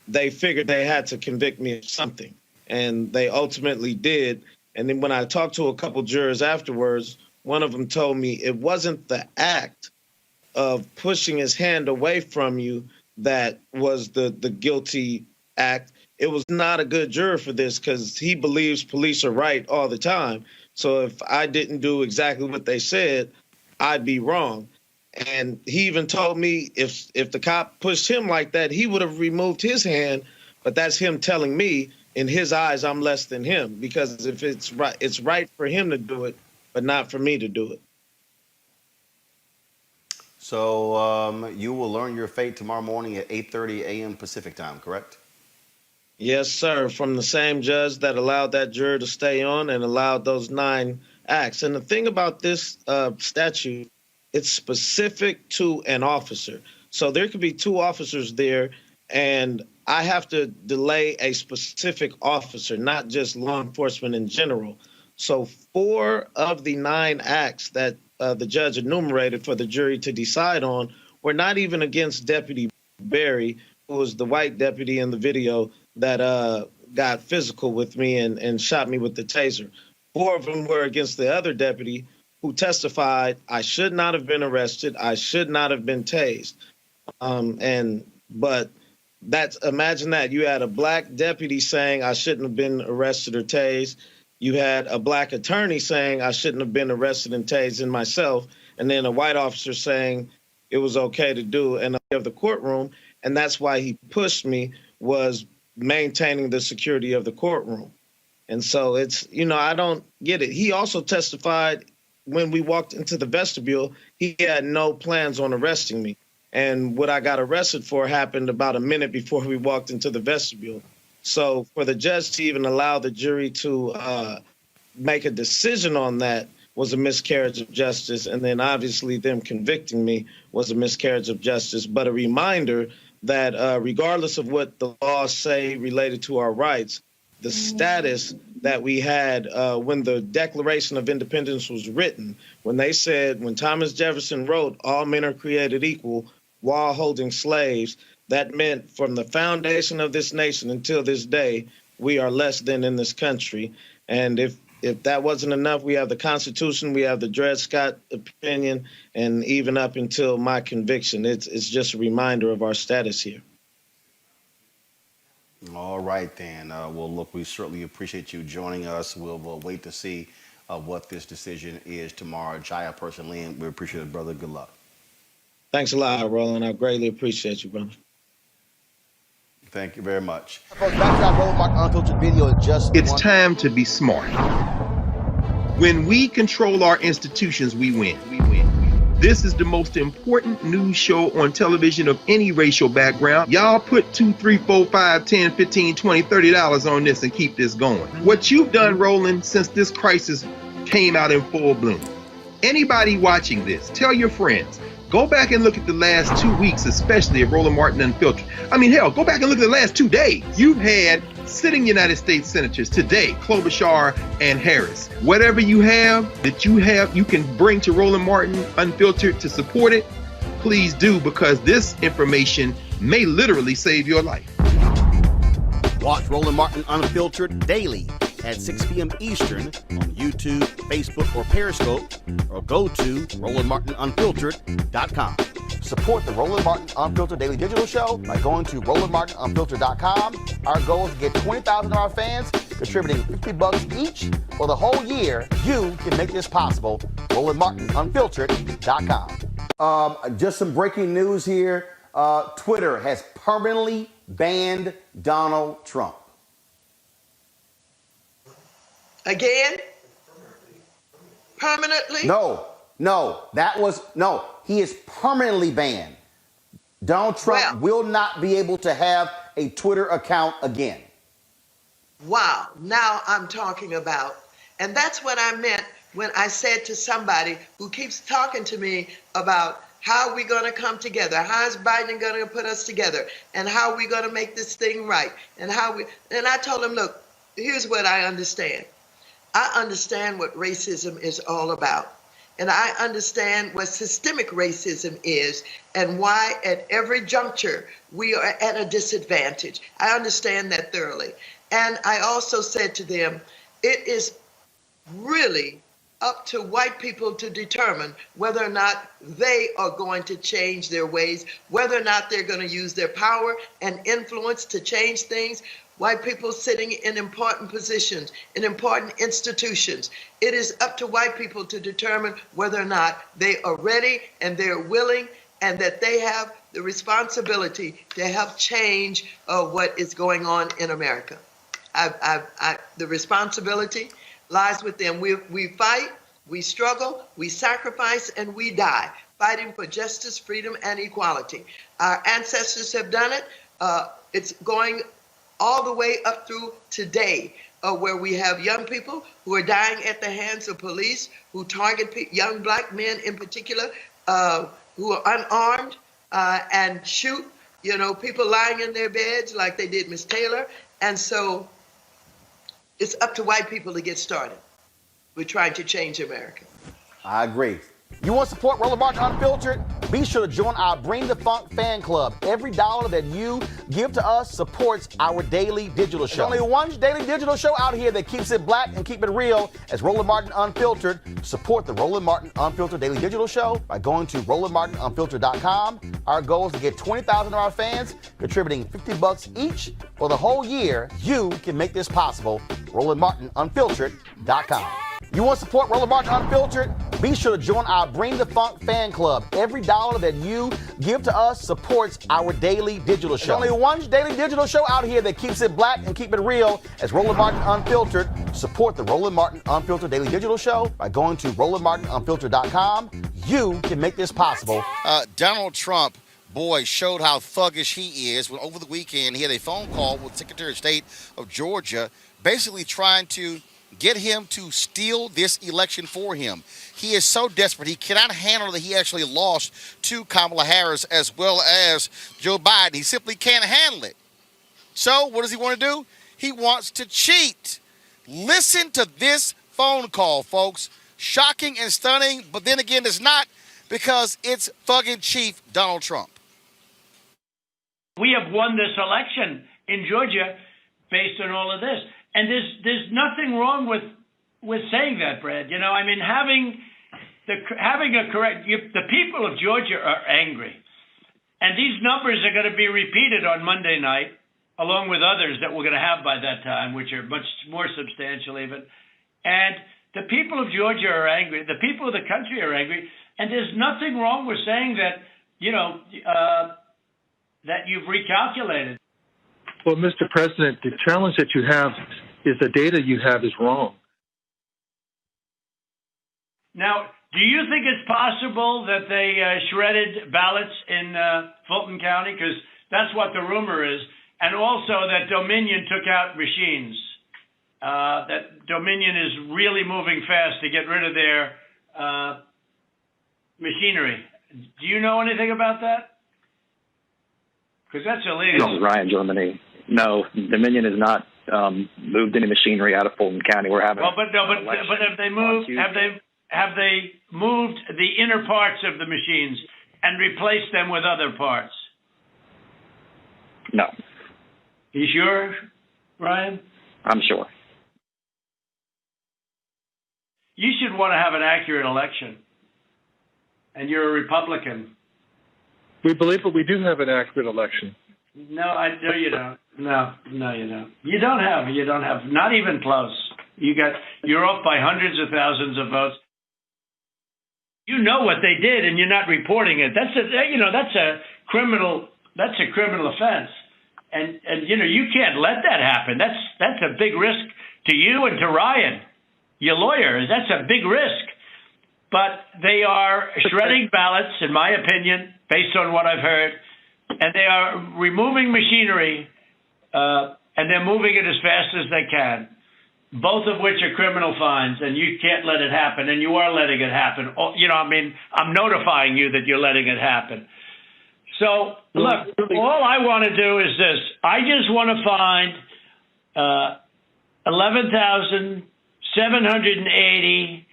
Speaker 11: they figured they had to convict me of something, and they ultimately did. And then when I talked to a couple jurors afterwards, one of them told me it wasn't the act of pushing his hand away from you that was the guilty act. It was not a good juror for this because he believes police are right all the time. So if I didn't do exactly what they said, I'd be wrong. And he even told me if the cop pushed him like that, he would have removed his hand. But that's him telling me, in his eyes, I'm less than him, because if it's right for him to do it, but not for me to do it.
Speaker 1: So you will learn your fate tomorrow morning at 8:30 a.m. Pacific time, correct?
Speaker 11: Yes, sir. From the same judge that allowed that juror to stay on and allowed those 9 acts. And the thing about this statute, it's specific to an officer. So there could be 2 officers there, and I have to delay a specific officer, not just law enforcement in general. So 4 of the 9 acts that the judge enumerated for the jury to decide on were not even against Deputy Barry, who was the white deputy in the video that got physical with me and shot me with the taser. 4 of them were against the other deputy who testified, I should not have been arrested, I should not have been tased. But imagine that. You had a black deputy saying I shouldn't have been arrested or tased. You had a black attorney saying I shouldn't have been arrested and tased in myself, and then a white officer saying it was okay to do in the courtroom. And that's why he pushed me, was maintaining the security of the courtroom. And so it's, I don't get it. He also testified when we walked into the vestibule, he had no plans on arresting me. And what I got arrested for happened about a minute before we walked into the vestibule. So for the judge to even allow the jury to make a decision on that was a miscarriage of justice. And then obviously them convicting me was a miscarriage of justice. But a reminder that regardless of what the laws say related to our rights, the status that we had when the Declaration of Independence was written, when they said, when Thomas Jefferson wrote, all men are created equal while holding slaves, that meant from the foundation of this nation until this day, we are less than in this country. And if that wasn't enough, we have the Constitution, we have the Dred Scott opinion, and even up until my conviction, it's just a reminder of our status here.
Speaker 1: All right, then. Well, look, we certainly appreciate you joining us. We'll wait to see what this decision is tomorrow. Jaaye Person-Lynn, we appreciate it, brother. Good luck.
Speaker 11: Thanks a lot, Roland. I greatly appreciate you, brother.
Speaker 1: Thank you very much. Folks, back to that Roland Martin Unfiltered video.
Speaker 2: It's time to be smart. When we control our institutions, we win. This is the most important news show on television of any racial background. Y'all put $2, $3, $4, $5, $10, $15, $20, $30 on this and keep this going. What you've done, Roland, since this crisis came out in full bloom. Anybody watching this, tell your friends. Go back and look at the last 2 weeks, especially of Roland Martin Unfiltered. I mean, hell, go back and look at the last 2 days. You've had sitting United States senators today, Klobuchar and Harris. Whatever you have you can bring to Roland Martin Unfiltered to support it, please do, because this information may literally save your life.
Speaker 1: Watch Roland Martin Unfiltered daily at 6 p.m. Eastern on YouTube, Facebook, or Periscope, or go to RolandMartinUnfiltered.com. Support the Roland Martin Unfiltered Daily Digital Show by going to RolandMartinUnfiltered.com. Our goal is to get 20,000 of our fans contributing $50 each for the whole year. You can make this possible. RolandMartinUnfiltered.com. Just some breaking news here. Twitter has permanently banned Donald Trump.
Speaker 12: Again? Permanently?
Speaker 1: No. He is permanently banned. Donald Trump will not be able to have a Twitter account again.
Speaker 12: Wow, now I'm talking about. And that's what I meant when I said to somebody who keeps talking to me about how are we going to come together? How is Biden going to put us together? And how are we going to make this thing right? And I told him, look, here's what I understand. I understand what racism is all about. And I understand what systemic racism is and why at every juncture we are at a disadvantage. I understand that thoroughly. And I also said to them, it is really up to white people to determine whether or not they are going to change their ways, whether or not they're going to use their power and influence to change things. White people sitting in important positions, in important institutions. It is up to white people to determine whether or not they are ready and they're willing and that they have the responsibility to help change what is going on in America. The responsibility lies with them. We fight, we struggle, we sacrifice, and we die, fighting for justice, freedom, and equality. Our ancestors have done it. It's going all the way up through today, where we have young people who are dying at the hands of police, who target young black men in particular, who are unarmed and shoot, people lying in their beds like they did Miss Taylor. And so it's up to white people to get started. We're trying to change America.
Speaker 1: I agree. You want to support Roland Martin Unfiltered? Be sure to join our Bring the Funk fan club. Every dollar that you give to us supports our daily digital show. There's only one daily digital show out here that keeps it black and keep it real as Roland Martin Unfiltered. Support the Roland Martin Unfiltered Daily Digital Show by going to RolandMartinUnfiltered.com. Our goal is to get 20,000 of our fans contributing $50 each for the whole year. You can make this possible. RolandMartinUnfiltered.com. You want to support Roland Martin Unfiltered? Be sure to join our Bring the Funk fan club. Every dollar that you give to us supports our daily digital show. There's only one daily digital show out here that keeps it black and keep it real as Roland Martin Unfiltered. Support the Roland Martin Unfiltered Daily Digital Show by going to RolandMartinUnfiltered.com. You can make this possible.
Speaker 13: Donald Trump, boy, showed how thuggish he is when over the weekend he had a phone call with Secretary of State of Georgia, basically trying to get him to steal this election for him. He is so desperate. He cannot handle that he actually lost to Kamala Harris as well as Joe Biden. He simply can't handle it. So what does he want to do? He wants to cheat. Listen to this phone call, folks. Shocking and stunning, but then again, it's not, because it's thugging Chief Donald Trump.
Speaker 14: We have won this election in Georgia based on all of this. And there's nothing wrong with saying that, Brad. Having a correct, the people of Georgia are angry. And these numbers are going to be repeated on Monday night, along with others that we're going to have by that time, which are much more substantial even. And the people of Georgia are angry. The people of the country are angry. And there's nothing wrong with saying that, that you've recalculated.
Speaker 15: Well, Mr. President, the challenge that you have is the data you have is wrong.
Speaker 14: Now, do you think it's possible that they shredded ballots in Fulton County? Because that's what the rumor is. And also that Dominion took out machines. That Dominion is really moving fast to get rid of their machinery. Do you know anything about that? Because that's illegal.
Speaker 16: This is Ryan, Germany. No, Dominion has not moved any machinery out of Fulton County. We're having.
Speaker 14: But have they moved? Have they moved the inner parts of the machines and replaced them with other parts?
Speaker 16: No.
Speaker 14: You sure, Ryan?
Speaker 16: I'm sure.
Speaker 14: you should want to have an accurate election. And you're a Republican.
Speaker 15: We believe that we do have an accurate election.
Speaker 14: No, you don't. No, you don't. You don't have, not even close. You're off by hundreds of thousands of votes. You know what they did, and you're not reporting it. That's a criminal offense, and you can't let that happen. That's a big risk to you and to Ryan, your lawyer. That's a big risk. But they are shredding ballots, in my opinion, based on what I've heard, and they are removing machinery, and they're moving it as fast as they can, both of which are criminal fines, and you can't let it happen, and you are letting it happen. I'm notifying you that you're letting it happen. So, look, all I want to do is this. I just want to find 11,780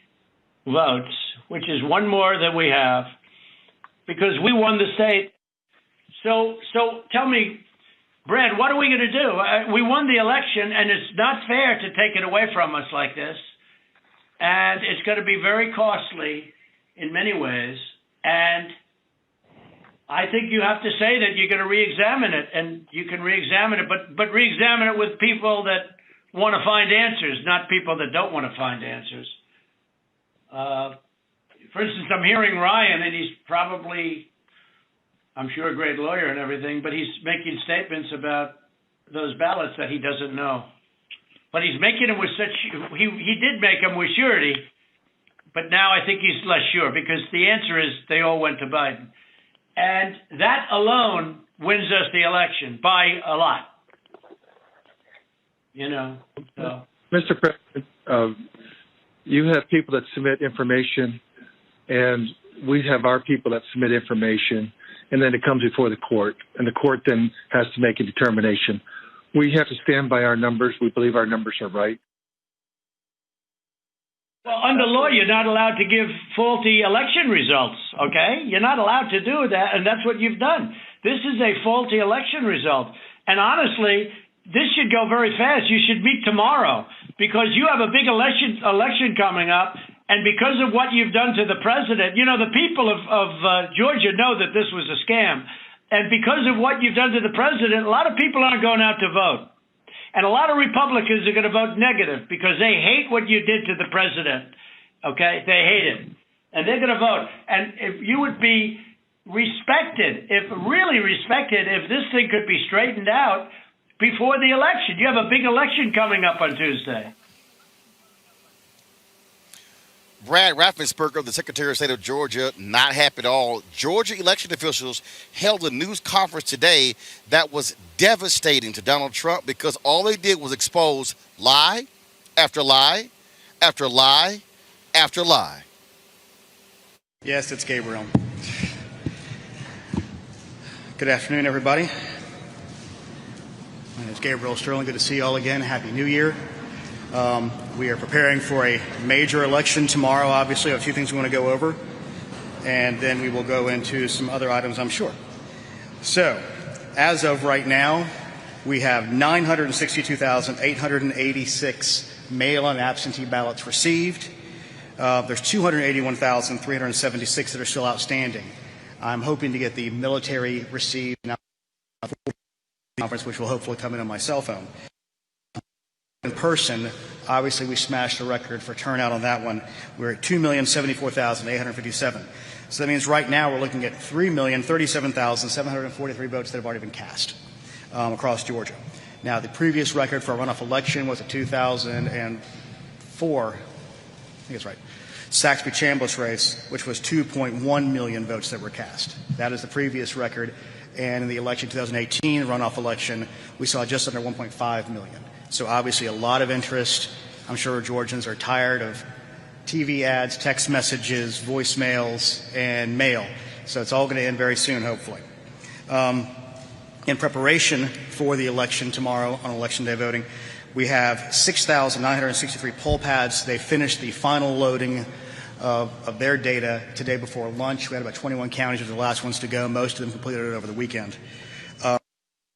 Speaker 14: votes, which is one more than we have, because we won the state. So tell me, Brad, what are we going to do? We won the election, and it's not fair to take it away from us like this. And it's going to be very costly in many ways. And I think you have to say that you're going to re-examine it, and you can re-examine it, but re-examine it with people that want to find answers, not people that don't want to find answers. For instance, I'm hearing Ryan, and he's probably, I'm sure, a great lawyer and everything, but he's making statements about those ballots that he doesn't know. But he's making them with such, he did make them with surety, but now I think he's less sure, because the answer is they all went to Biden. And that alone wins us the election by a lot. So.
Speaker 15: Mr. President, you have people that submit information, and we have our people that submit information, and then it comes before the court, and the court then has to make a determination. We have to stand by our numbers. We believe our numbers are right.
Speaker 14: Well, under law, you're not allowed to give faulty election results, okay? You're not allowed to do that, and that's what you've done. This is a faulty election result. And honestly, this should go very fast. You should meet tomorrow, because you have a big election coming up, and because of what you've done to the president, the people of Georgia know that this was a scam. And because of what you've done to the president, a lot of people aren't going out to vote. And a lot of Republicans are going to vote negative because they hate what you did to the president, okay? They hate it. And they're going to vote. And if you would be respected, really respected, if this thing could be straightened out before the election. You have a big election coming up on Tuesday.
Speaker 13: Brad Raffensperger, the Secretary of State of Georgia, not happy at all. Georgia election officials held a news conference today that was devastating to Donald Trump because all they did was expose lie after lie after lie after lie.
Speaker 17: Yes, it's Gabriel. Good afternoon, everybody. My name is Gabriel Sterling. Good to see you all again. Happy New Year. We are preparing for a major election tomorrow. Obviously, a few things we want to go over, and then we will go into some other items, I'm sure. So, as of right now, we have 962,886 mail and absentee ballots received. There's 281,376 that are still outstanding. I'm hoping to get the military received conference, which will hopefully come in on my cell phone. In person, obviously, we smashed a record for turnout on that one. We're at 2,074,857. So that means right now we're looking at 3,037,743 votes that have already been cast across Georgia. Now, the previous record for a runoff election was a 2004, I think it's right, Saxby-Chambliss race, which was 2.1 million votes that were cast. That is the previous record. And in the election 2018 runoff election, we saw just under 1.5 million. So obviously a lot of interest. I'm sure Georgians are tired of TV ads, text messages, voicemails, and mail. So it's all going to end very soon, hopefully. In preparation for the election tomorrow on Election Day voting, we have 6,963 poll pads. They finished the final loading of their data today before lunch. We had about 21 counties were the last ones to go. Most of them completed it over the weekend.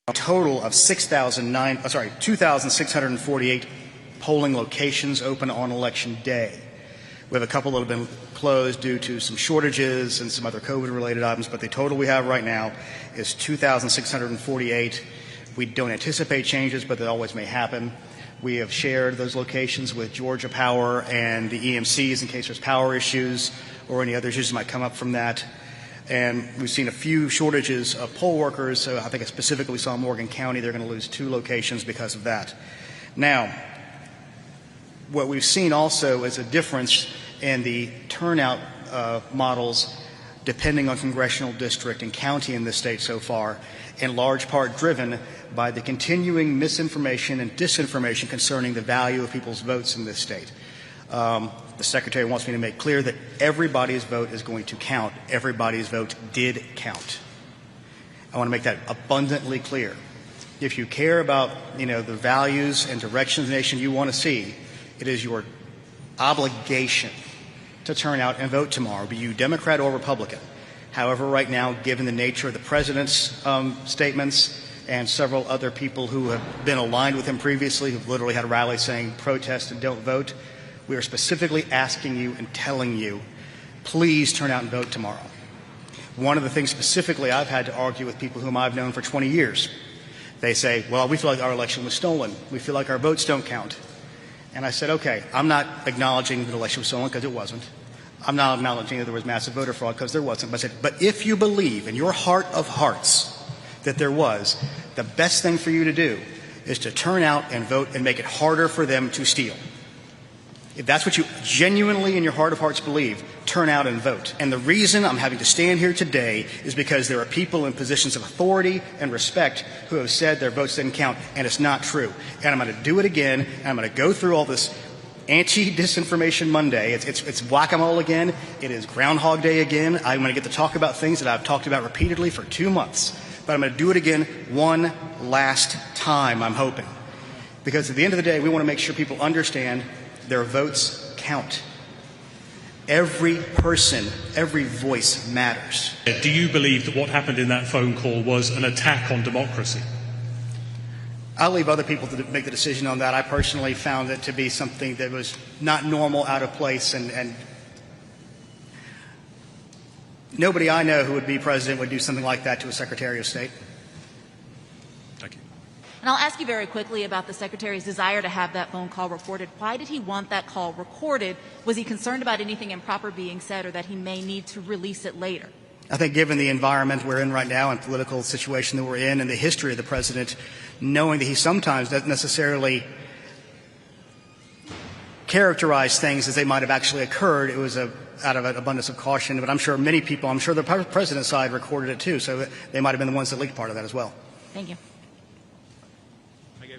Speaker 17: A total of 2,648 polling locations open on Election Day. We have a couple that have been closed due to some shortages and some other COVID-related items, but the total we have right now is 2,648. We don't anticipate changes, but that always may happen. We have shared those locations with Georgia Power and the EMCs in case there's power issues or any other issues that might come up from that. And we've seen a few shortages of poll workers. So I think specifically we saw in Morgan County, they're going to lose 2 locations because of that. Now, what we've seen also is a difference in the turnout models depending on congressional district and county in this state so far, in large part driven by the continuing misinformation and disinformation concerning the value of people's votes in this state. The Secretary wants me to make clear that everybody's vote is going to count. Everybody's vote did count. I want to make that abundantly clear. If you care about, the values and direction of the nation you want to see, it is your obligation to turn out and vote tomorrow, be you Democrat or Republican. However, right now, given the nature of the President's statements and several other people who have been aligned with him previously, who've literally had rallies saying protest and don't vote, we are specifically asking you and telling you, please turn out and vote tomorrow. One of the things specifically I've had to argue with people whom I've known for 20 years, they say, well, we feel like our election was stolen. We feel like our votes don't count. And I said, okay, I'm not acknowledging that the election was stolen because it wasn't. I'm not acknowledging that there was massive voter fraud because there wasn't. But I said, but if you believe in your heart of hearts that there was, the best thing for you to do is to turn out and vote and make it harder for them to steal. If that's what you genuinely in your heart of hearts believe, turn out and vote. And the reason I'm having to stand here today is because there are people in positions of authority and respect who have said their votes didn't count, and it's not true. And I'm going to do it again, and I'm going to go through all this anti-disinformation Monday. It's whack-a-mole again. It is Groundhog Day again. I'm going to get to talk about things that I've talked about repeatedly for 2 months. But I'm going to do it again one last time, I'm hoping. Because at the end of the day, we want to make sure people understand their votes count. Every person, every voice matters.
Speaker 18: Do you believe that what happened in that phone call was an attack on democracy?
Speaker 17: I'll leave other people to make the decision on that. I personally found it to be something that was not normal, out of place, and nobody I know who would be president would do something like that to a Secretary of State.
Speaker 19: And I'll ask you very quickly about the Secretary's desire to have that phone call recorded. Why did he want that call recorded? Was he concerned about anything improper being said or that he may need to release it later?
Speaker 17: I think given the environment we're in right now and political situation that we're in and the history of the president, knowing that he sometimes doesn't necessarily characterize things as they might have actually occurred, it was out of an abundance of caution. But I'm sure many people, I'm sure the president's side recorded it too, so they might have been the ones that leaked part of that as well.
Speaker 19: Thank you.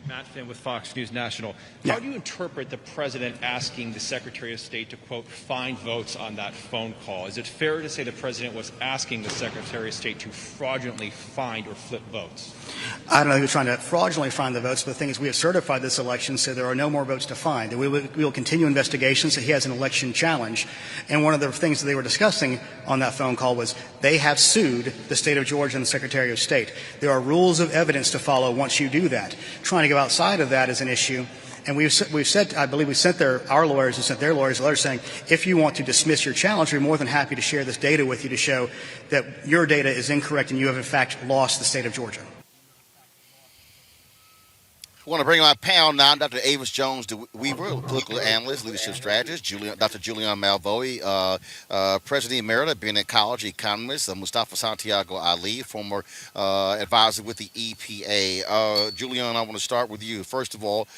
Speaker 20: Matt Finn with Fox News National.
Speaker 17: Yeah.
Speaker 20: How do you interpret the president asking the Secretary of State to, quote, find votes on that phone call? Is it fair to say the president was asking the Secretary of State to fraudulently find or flip votes?
Speaker 17: I don't know who's trying to fraudulently find the votes, but the thing is we have certified this election, so there are no more votes to find. We will continue investigations. So he has an election challenge. And one of the things that they were discussing on that phone call was they have sued the state of Georgia and the Secretary of State. There are rules of evidence to follow once you do that. Trying to go outside of that is an issue. And we've said, I believe we sent our lawyers and sent their lawyers a letter saying, if you want to dismiss your challenge, we're more than happy to share this data with you to show that your data is incorrect and you have in fact lost the state of Georgia.
Speaker 13: I want to bring my panel now, Dr. Avis Jones Weaver, political analyst, leadership strategist, Dr. Julian Malvoy, President Emerita, Bennett College economist, Mustafa Santiago Ali, former advisor with the EPA. Julian, I want to start with you. First of all,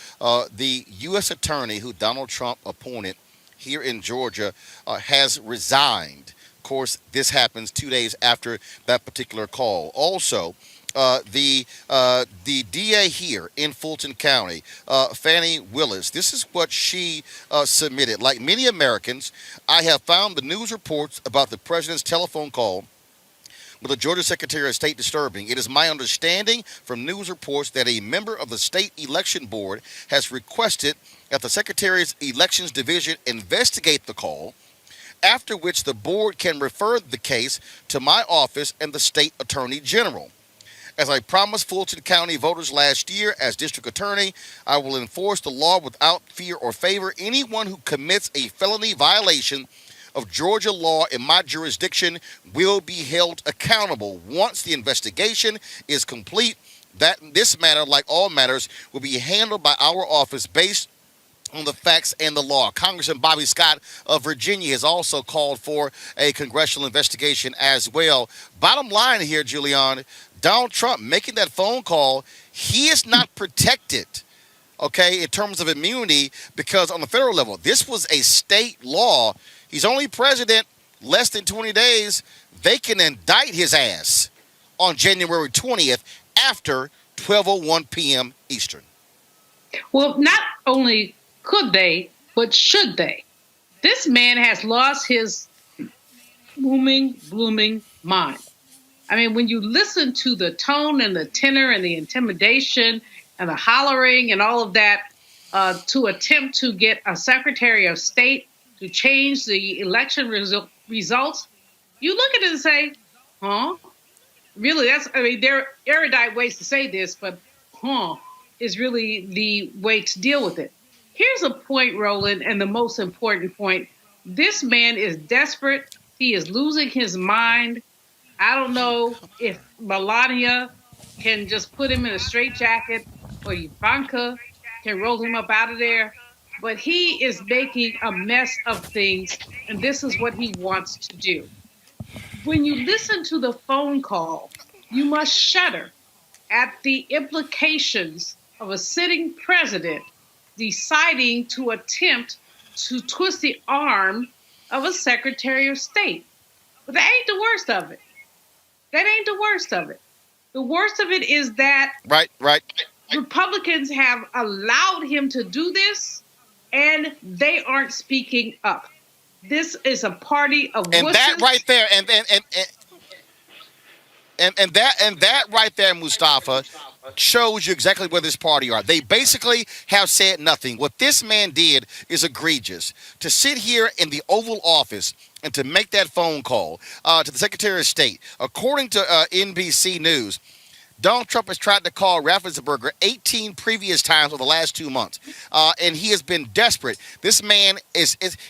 Speaker 13: the U.S. attorney who Donald Trump appointed here in Georgia has resigned. Of course, this happens 2 days after that particular call. Also, the DA here in Fulton County, Fannie Willis, this is what she submitted. Like many Americans, I have found the news reports about the president's telephone call with the Georgia Secretary of State disturbing. It is my understanding from news reports that a member of the state election board has requested that the Secretary's Elections Division investigate the call, after which the board can refer the case to my office and the state attorney general. As I promised Fulton County voters last year as district attorney, I will enforce the law without fear or favor. Anyone who commits a felony violation of Georgia law in my jurisdiction will be held accountable. Once the investigation is complete, that this matter, like all matters, will be handled by our office based on the facts and the law. Congressman Bobby Scott of Virginia has also called for a congressional investigation as well. Bottom line here, Julian, Donald Trump making that phone call, he is not protected, okay, in terms of immunity, because on the federal level, this was a state law. He's only president less than 20 days. They can indict his ass on January 20th after 12:01 p.m. Eastern.
Speaker 21: Well, not only could they, but should they? This man has lost his blooming mind. I mean, when you listen to the tone and the tenor and the intimidation and the hollering and all of that to attempt to get a Secretary of State to change the election results, you look at it and say, huh? Really, there are erudite ways to say this, but is really the way to deal with it. Here's a point, Roland, and the most important point. This man is desperate. He is losing his mind. I don't know if Melania can just put him in a straitjacket or Ivanka can roll him up out of there. But he is making a mess of things, and this is what he wants to do. When you listen to the phone call, you must shudder at the implications of a sitting president deciding to attempt to twist the arm of a Secretary of State. But that ain't the worst of it. That ain't the worst of it. The worst of it is that
Speaker 13: Right.
Speaker 21: Republicans have allowed him to do this, and they aren't speaking up. This is a party of
Speaker 13: And
Speaker 21: wusses.
Speaker 13: that right there, and that right there, Mustafa, shows you exactly where this party are. They basically have said nothing. What this man did is egregious. To sit here in the Oval Office and to make that phone call to the Secretary of State, according to NBC News, Donald Trump has tried to call Raffensperger 18 previous times over the last 2 months, and he has been desperate. This man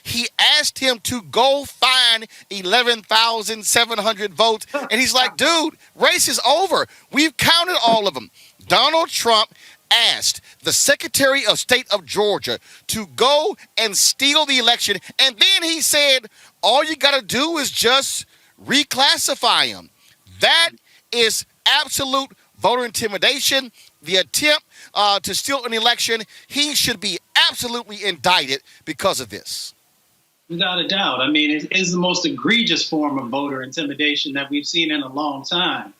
Speaker 13: he asked him to go find 11,700 votes, and he's like, dude, race is over. We've counted all of them. Donald Trump asked the Secretary of State of Georgia to go and steal the election, and then he said, all you got to do is just reclassify him. That is absolute voter intimidation. The attempt to steal an election, he should be absolutely indicted because of this.
Speaker 22: Without a doubt. I mean, it is the most egregious form of voter intimidation that we've seen in a long time.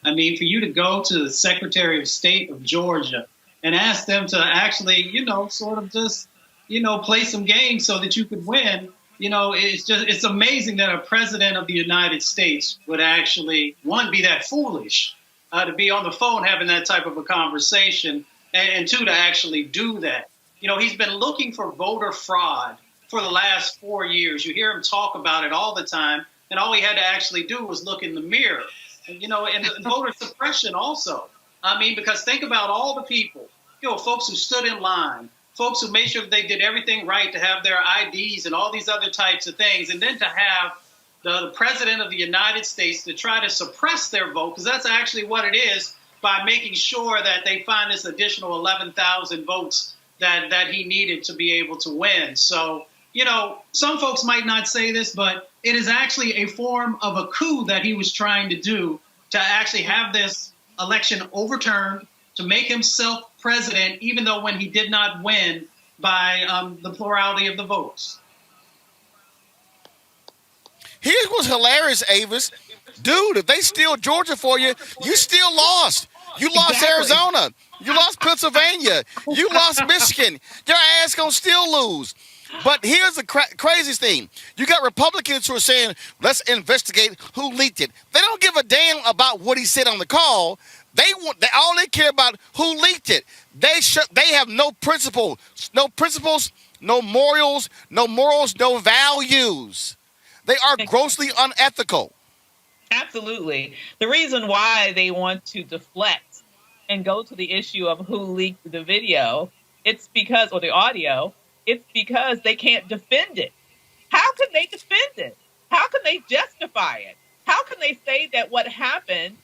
Speaker 22: I mean, for you to go to the Secretary of State of Georgia and ask them to actually, sort of just, play some games so that you could win, it's amazing that a president of the United States would actually, one, be that foolish to be on the phone having that type of a conversation, and two, to actually do that. He's been looking for voter fraud for the last 4 years. You hear him talk about it all the time, and all he had to actually do was look in the mirror. And voter suppression also. I mean, because think about all the people, folks who stood in line, folks who made sure they did everything right to have their IDs and all these other types of things, and then to have the president of the United States to try to suppress their vote, because that's actually what it is, by making sure that they find this additional 11,000 votes that he needed to be able to win. So, some folks might not say this, but it is actually a form of a coup that he was trying to do, to actually have this election overturned, to make himself president, even though when he did not win by the plurality of the votes.
Speaker 13: Here's what's hilarious, Avis. Dude, if they steal Georgia for you, you still lost. You lost Arizona. You lost Pennsylvania. You lost Michigan. Your ass gonna still lose. But here's the craziest thing. You got Republicans who are saying, let's investigate who leaked it. They don't give a damn about what he said on the call. All they care about who leaked it. They have no principles, no morals, no values. They are grossly unethical.
Speaker 3: Absolutely. The reason why they want to deflect and go to the issue of who leaked the video, it's because, or the audio, it's because they can't defend it. How can they defend it? How can they justify it? How can they say that what happened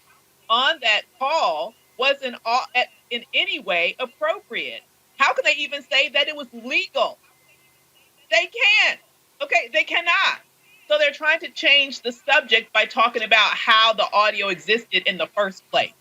Speaker 3: on that call wasn't in any way appropriate? How can they even say that it was legal? They can't. Okay, they cannot. So they're trying to change the subject by talking about how the audio existed in the first place.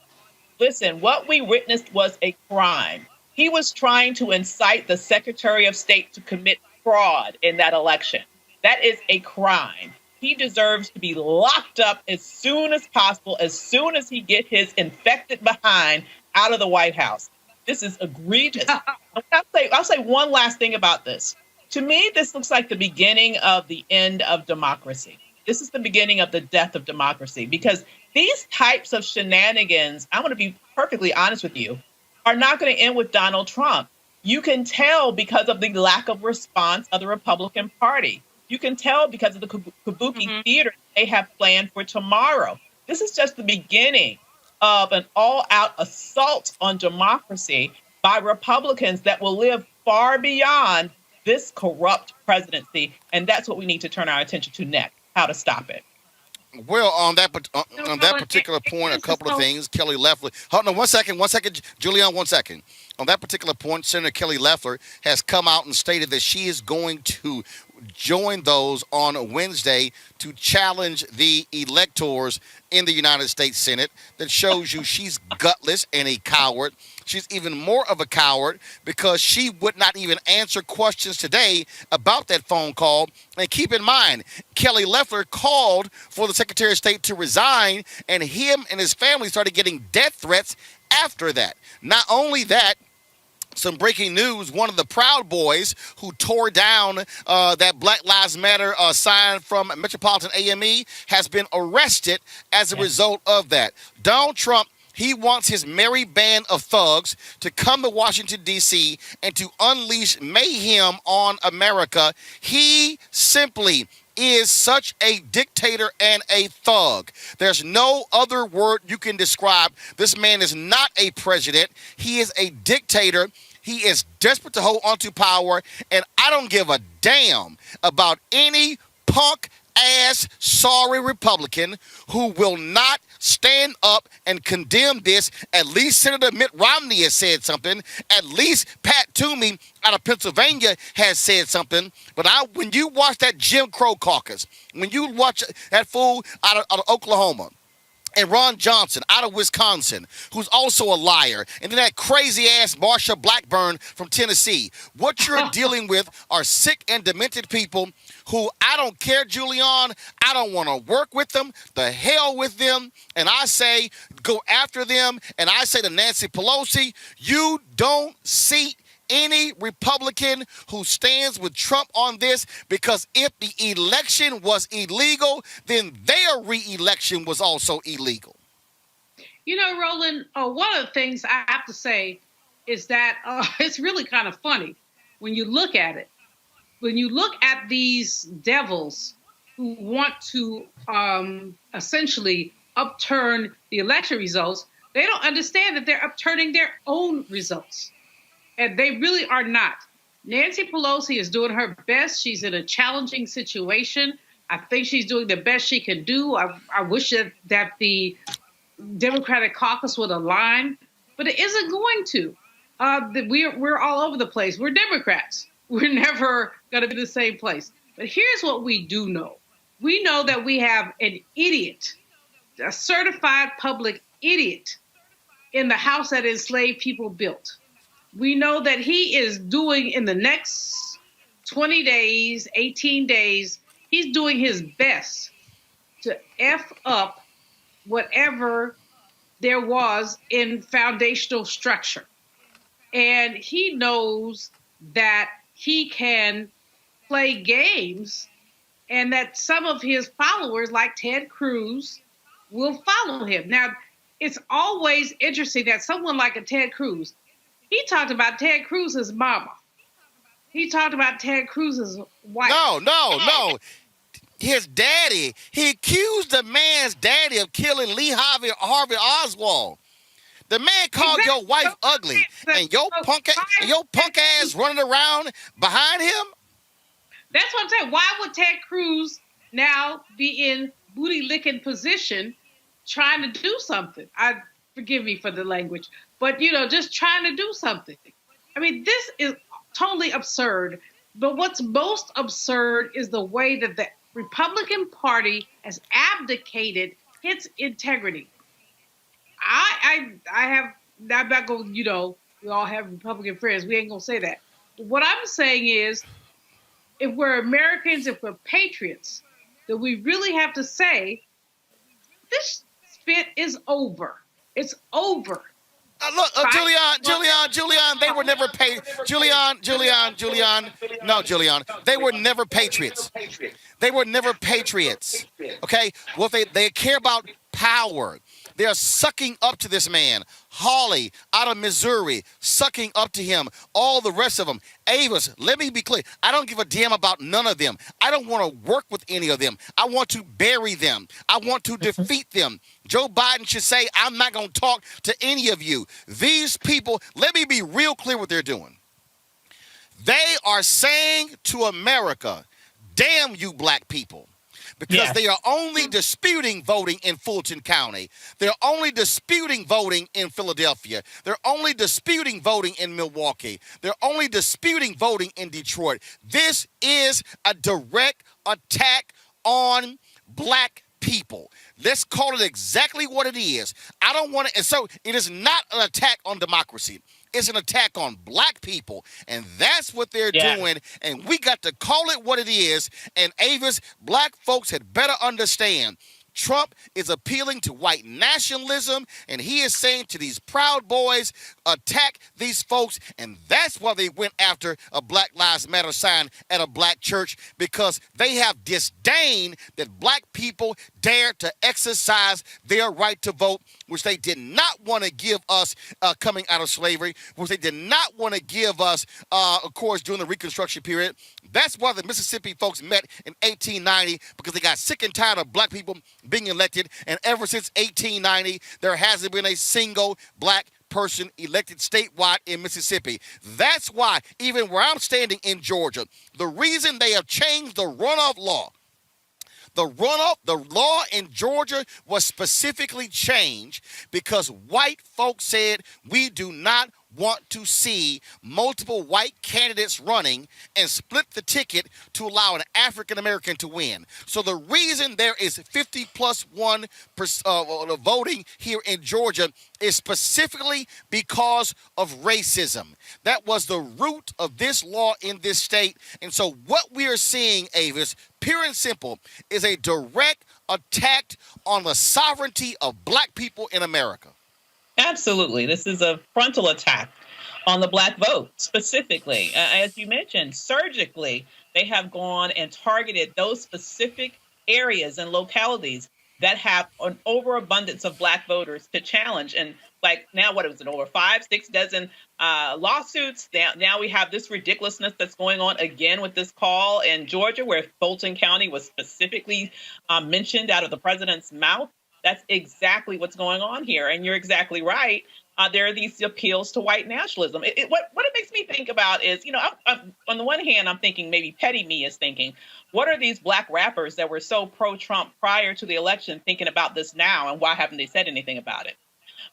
Speaker 3: Listen, what we witnessed was a crime. He was trying to incite the Secretary of State to commit fraud in that election. That is a crime. He deserves to be locked up as soon as possible, as soon as he gets his infected behind out of the White House. This is egregious. I'll say one last thing about this. To me, this looks like the beginning of the end of democracy. This is the beginning of the death of democracy, because these types of shenanigans, I'm going to be perfectly honest with you, are not going to end with Donald Trump. You can tell because of the lack of response of the Republican Party. You can tell because of the kabuki theater they have planned for tomorrow. This is just the beginning of an all-out assault on democracy by Republicans that will live far beyond this corrupt presidency. And that's what we need to turn our attention to next, how to stop it.
Speaker 13: Well, on that particular point, a couple of things. Kelly Loeffler. Hold on, one second, Julianne, 1 second. On that particular point, Senator Kelly Loeffler has come out and stated that she is going to join those on Wednesday to challenge the electors in the United States Senate. That shows you she's gutless and a coward. She's even more of a coward because she would not even answer questions today about that phone call. And keep in mind, Kelly Loeffler called for the Secretary of State to resign, and him and his family started getting death threats after that. Not only that, some breaking news, one of the Proud Boys who tore down that Black Lives Matter sign from Metropolitan AME has been arrested as a result of that. Donald Trump, he wants his merry band of thugs to come to Washington, D.C. and to unleash mayhem on America. He simply is such a dictator and a thug. There's no other word you can describe. This man is not a president. He is a dictator. He is desperate to hold onto power, and I don't give a damn about any punk ass sorry Republican who will not stand up and condemn this. At least Senator Mitt Romney has said something. At least Pat Toomey out of Pennsylvania has said something. But when you watch that Jim Crow caucus, when you watch that fool out of Oklahoma, and Ron Johnson out of Wisconsin, who's also a liar, and then that crazy-ass Marsha Blackburn from Tennessee. What you're dealing with are sick and demented people who, I don't care, Julian, I don't want to work with them, the hell with them, and I say go after them, and I say to Nancy Pelosi, you don't seat any Republican who stands with Trump on this, because if the election was illegal, then their re-election was also illegal.
Speaker 21: You know, Roland, one of the things I have to say is that it's really kind of funny when you look at it. When you look at these devils who want to essentially upturn the election results, they don't understand that they're upturning their own results. And they really are not. Nancy Pelosi is doing her best. She's in a challenging situation. I think she's doing the best she can do. I wish that the Democratic caucus would align, but it isn't going to. We're all over the place. We're Democrats. We're never going to be the same place. But here's what we do know. We know that we have an idiot, a certified public idiot in the house that enslaved people built. We know that he is doing in the next 20 days, 18 days, he's doing his best to F up whatever there was in foundational structure. And he knows that he can play games and that some of his followers, like Ted Cruz, will follow him. Now, it's always interesting that someone like a Ted Cruz, he talked about Ted Cruz's mama. He talked about Ted Cruz's wife.
Speaker 13: No. his daddy. He accused the man's daddy of killing Lee Harvey Oswald. The man called your wife ugly, and your punk ass running around behind him.
Speaker 21: That's what I'm saying. Why would Ted Cruz now be in booty licking position, trying to do something? Forgive me for the language, but just trying to do something. I mean, this is totally absurd. But what's most absurd is the way that the Republican Party has abdicated its integrity. I'm not going, we all have Republican friends. We ain't going to say that. But what I'm saying is, if we're Americans, if we're patriots, then we really have to say, this spit is over. It's over.
Speaker 13: Look, Julian, they were never Julian, they were never patriots. They were never patriots. Okay? Well, they care about power. They're sucking up to this man. Hawley out of Missouri, sucking up to him. All the rest of them. Avis, let me be clear. I don't give a damn about none of them. I don't want to work with any of them. I want to bury them. I want to defeat them. Joe Biden should say, I'm not going to talk to any of you. These people, let me be real clear what they're doing. They are saying to America, damn you black people. Because they are only disputing voting in Fulton County. They're only disputing voting in Philadelphia. They're only disputing voting in Milwaukee. They're only disputing voting in Detroit. This is a direct attack on black people. Let's call it exactly what it is. I don't want to, and so it is not an attack on democracy. It's an attack on black people, and that's what they're doing, and we got to call it what it is, and Avis, black folks had better understand. Trump is appealing to white nationalism, and he is saying to these Proud Boys, attack these folks, and that's why they went after a Black Lives Matter sign at a black church, because they have disdain that black people dare to exercise their right to vote, which they did not want to give us coming out of slavery, which they did not want to give us, of course, during the Reconstruction period. That's why the Mississippi folks met in 1890, because they got sick and tired of black people being elected, and ever since 1890, there hasn't been a single black person elected statewide in Mississippi. That's why, even where I'm standing in Georgia, the reason they have changed the runoff law, the law in Georgia was specifically changed because white folks said we do not want to see multiple white candidates running and split the ticket to allow an African American to win. So the reason there is 50+1% voting here in Georgia is specifically because of racism. That was the root of this law in this state. And so what we are seeing, Avis, pure and simple, is a direct attack on the sovereignty of black people in America.
Speaker 3: Absolutely. This is a frontal attack on the black vote, specifically. As you mentioned, surgically, they have gone and targeted those specific areas and localities that have an overabundance of black voters to challenge. And like now, what is it, over 5-6 dozen lawsuits? Now we have this ridiculousness that's going on again with this call in Georgia, where Fulton County was specifically mentioned out of the president's mouth. That's exactly what's going on here. And you're exactly right. There are these appeals to white nationalism. What it makes me think about is, on the one hand, I'm thinking maybe petty me is thinking, what are these black rappers that were so pro-Trump prior to the election thinking about this now, and why haven't they said anything about it?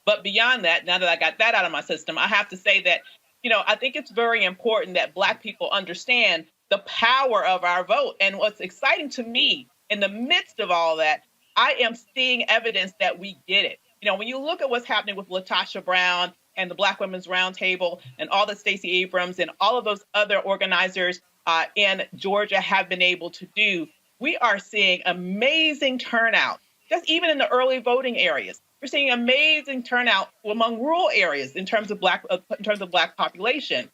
Speaker 3: But beyond that, now that I got that out of my system, I have to say that, I think it's very important that black people understand the power of our vote. And what's exciting to me in the midst of all that, I am seeing evidence that we did it. When you look at what's happening with LaTosha Brown and the Black Women's Roundtable and all that Stacey Abrams and all of those other organizers in Georgia have been able to do, we are seeing amazing turnout, just even in the early voting areas. We're seeing amazing turnout among rural areas in terms of black population.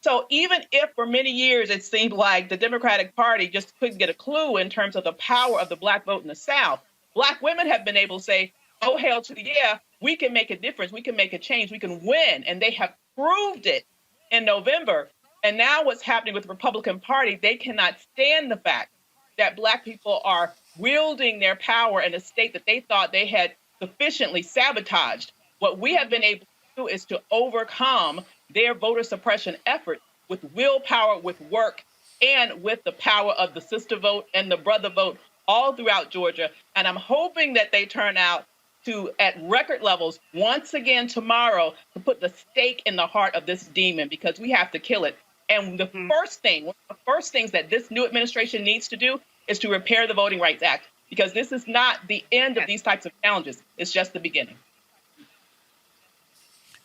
Speaker 3: So even if for many years it seemed like the Democratic Party just couldn't get a clue in terms of the power of the black vote in the South, black women have been able to say, oh, hell to the yeah, we can make a difference. We can make a change. We can win. And they have proved it in November. And now what's happening with the Republican Party, they cannot stand the fact that Black people are wielding their power in a state that they thought they had sufficiently sabotaged. What we have been able to do is to overcome their voter suppression efforts with willpower, with work, and with the power of the sister vote and the brother vote all throughout Georgia. And I'm hoping that they turn out to, at record levels, once again tomorrow, to put the stake in the heart of this demon, because we have to kill it. And the first thing, one of the first things that this new administration needs to do is to repair the Voting Rights Act, because this is not the end of these types of challenges. It's just the beginning.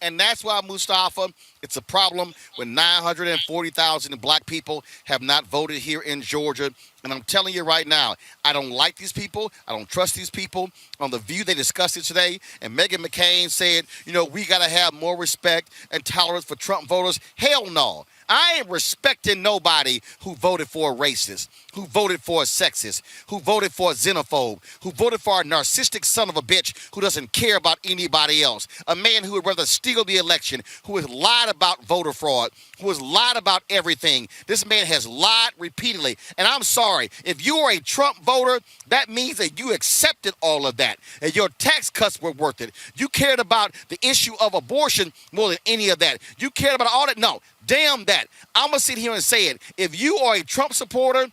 Speaker 13: And that's why, Mustafa, it's a problem when 940,000 Black people have not voted here in Georgia. And I'm telling you right now, I don't like these people. I don't trust these people. On The View, they discussed it today. And Meghan McCain said, you know, we got to have more respect and tolerance for Trump voters. Hell no. I ain't respecting nobody who voted for a racist, who voted for a sexist, who voted for a xenophobe, who voted for a narcissistic son of a bitch who doesn't care about anybody else, a man who would rather steal the election, who has lied about voter fraud, who has lied about everything. This man has lied repeatedly. And I'm sorry, if you are a Trump voter, that means that you accepted all of that, and your tax cuts were worth it. You cared about the issue of abortion more than any of that. You cared about all that. No. Damn that. I'm going to sit here and say it. If you are a Trump supporter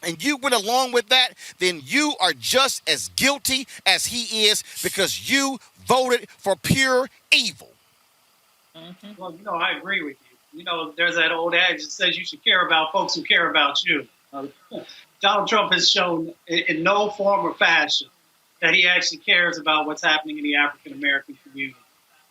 Speaker 13: and you went along with that, then you are just as guilty as he is, because you voted for pure evil.
Speaker 22: Well, you know, I agree with you. You know, there's that old adage that says you should care about folks who care about you. Donald Trump has shown in no form or fashion that he actually cares about what's happening in the African-American community.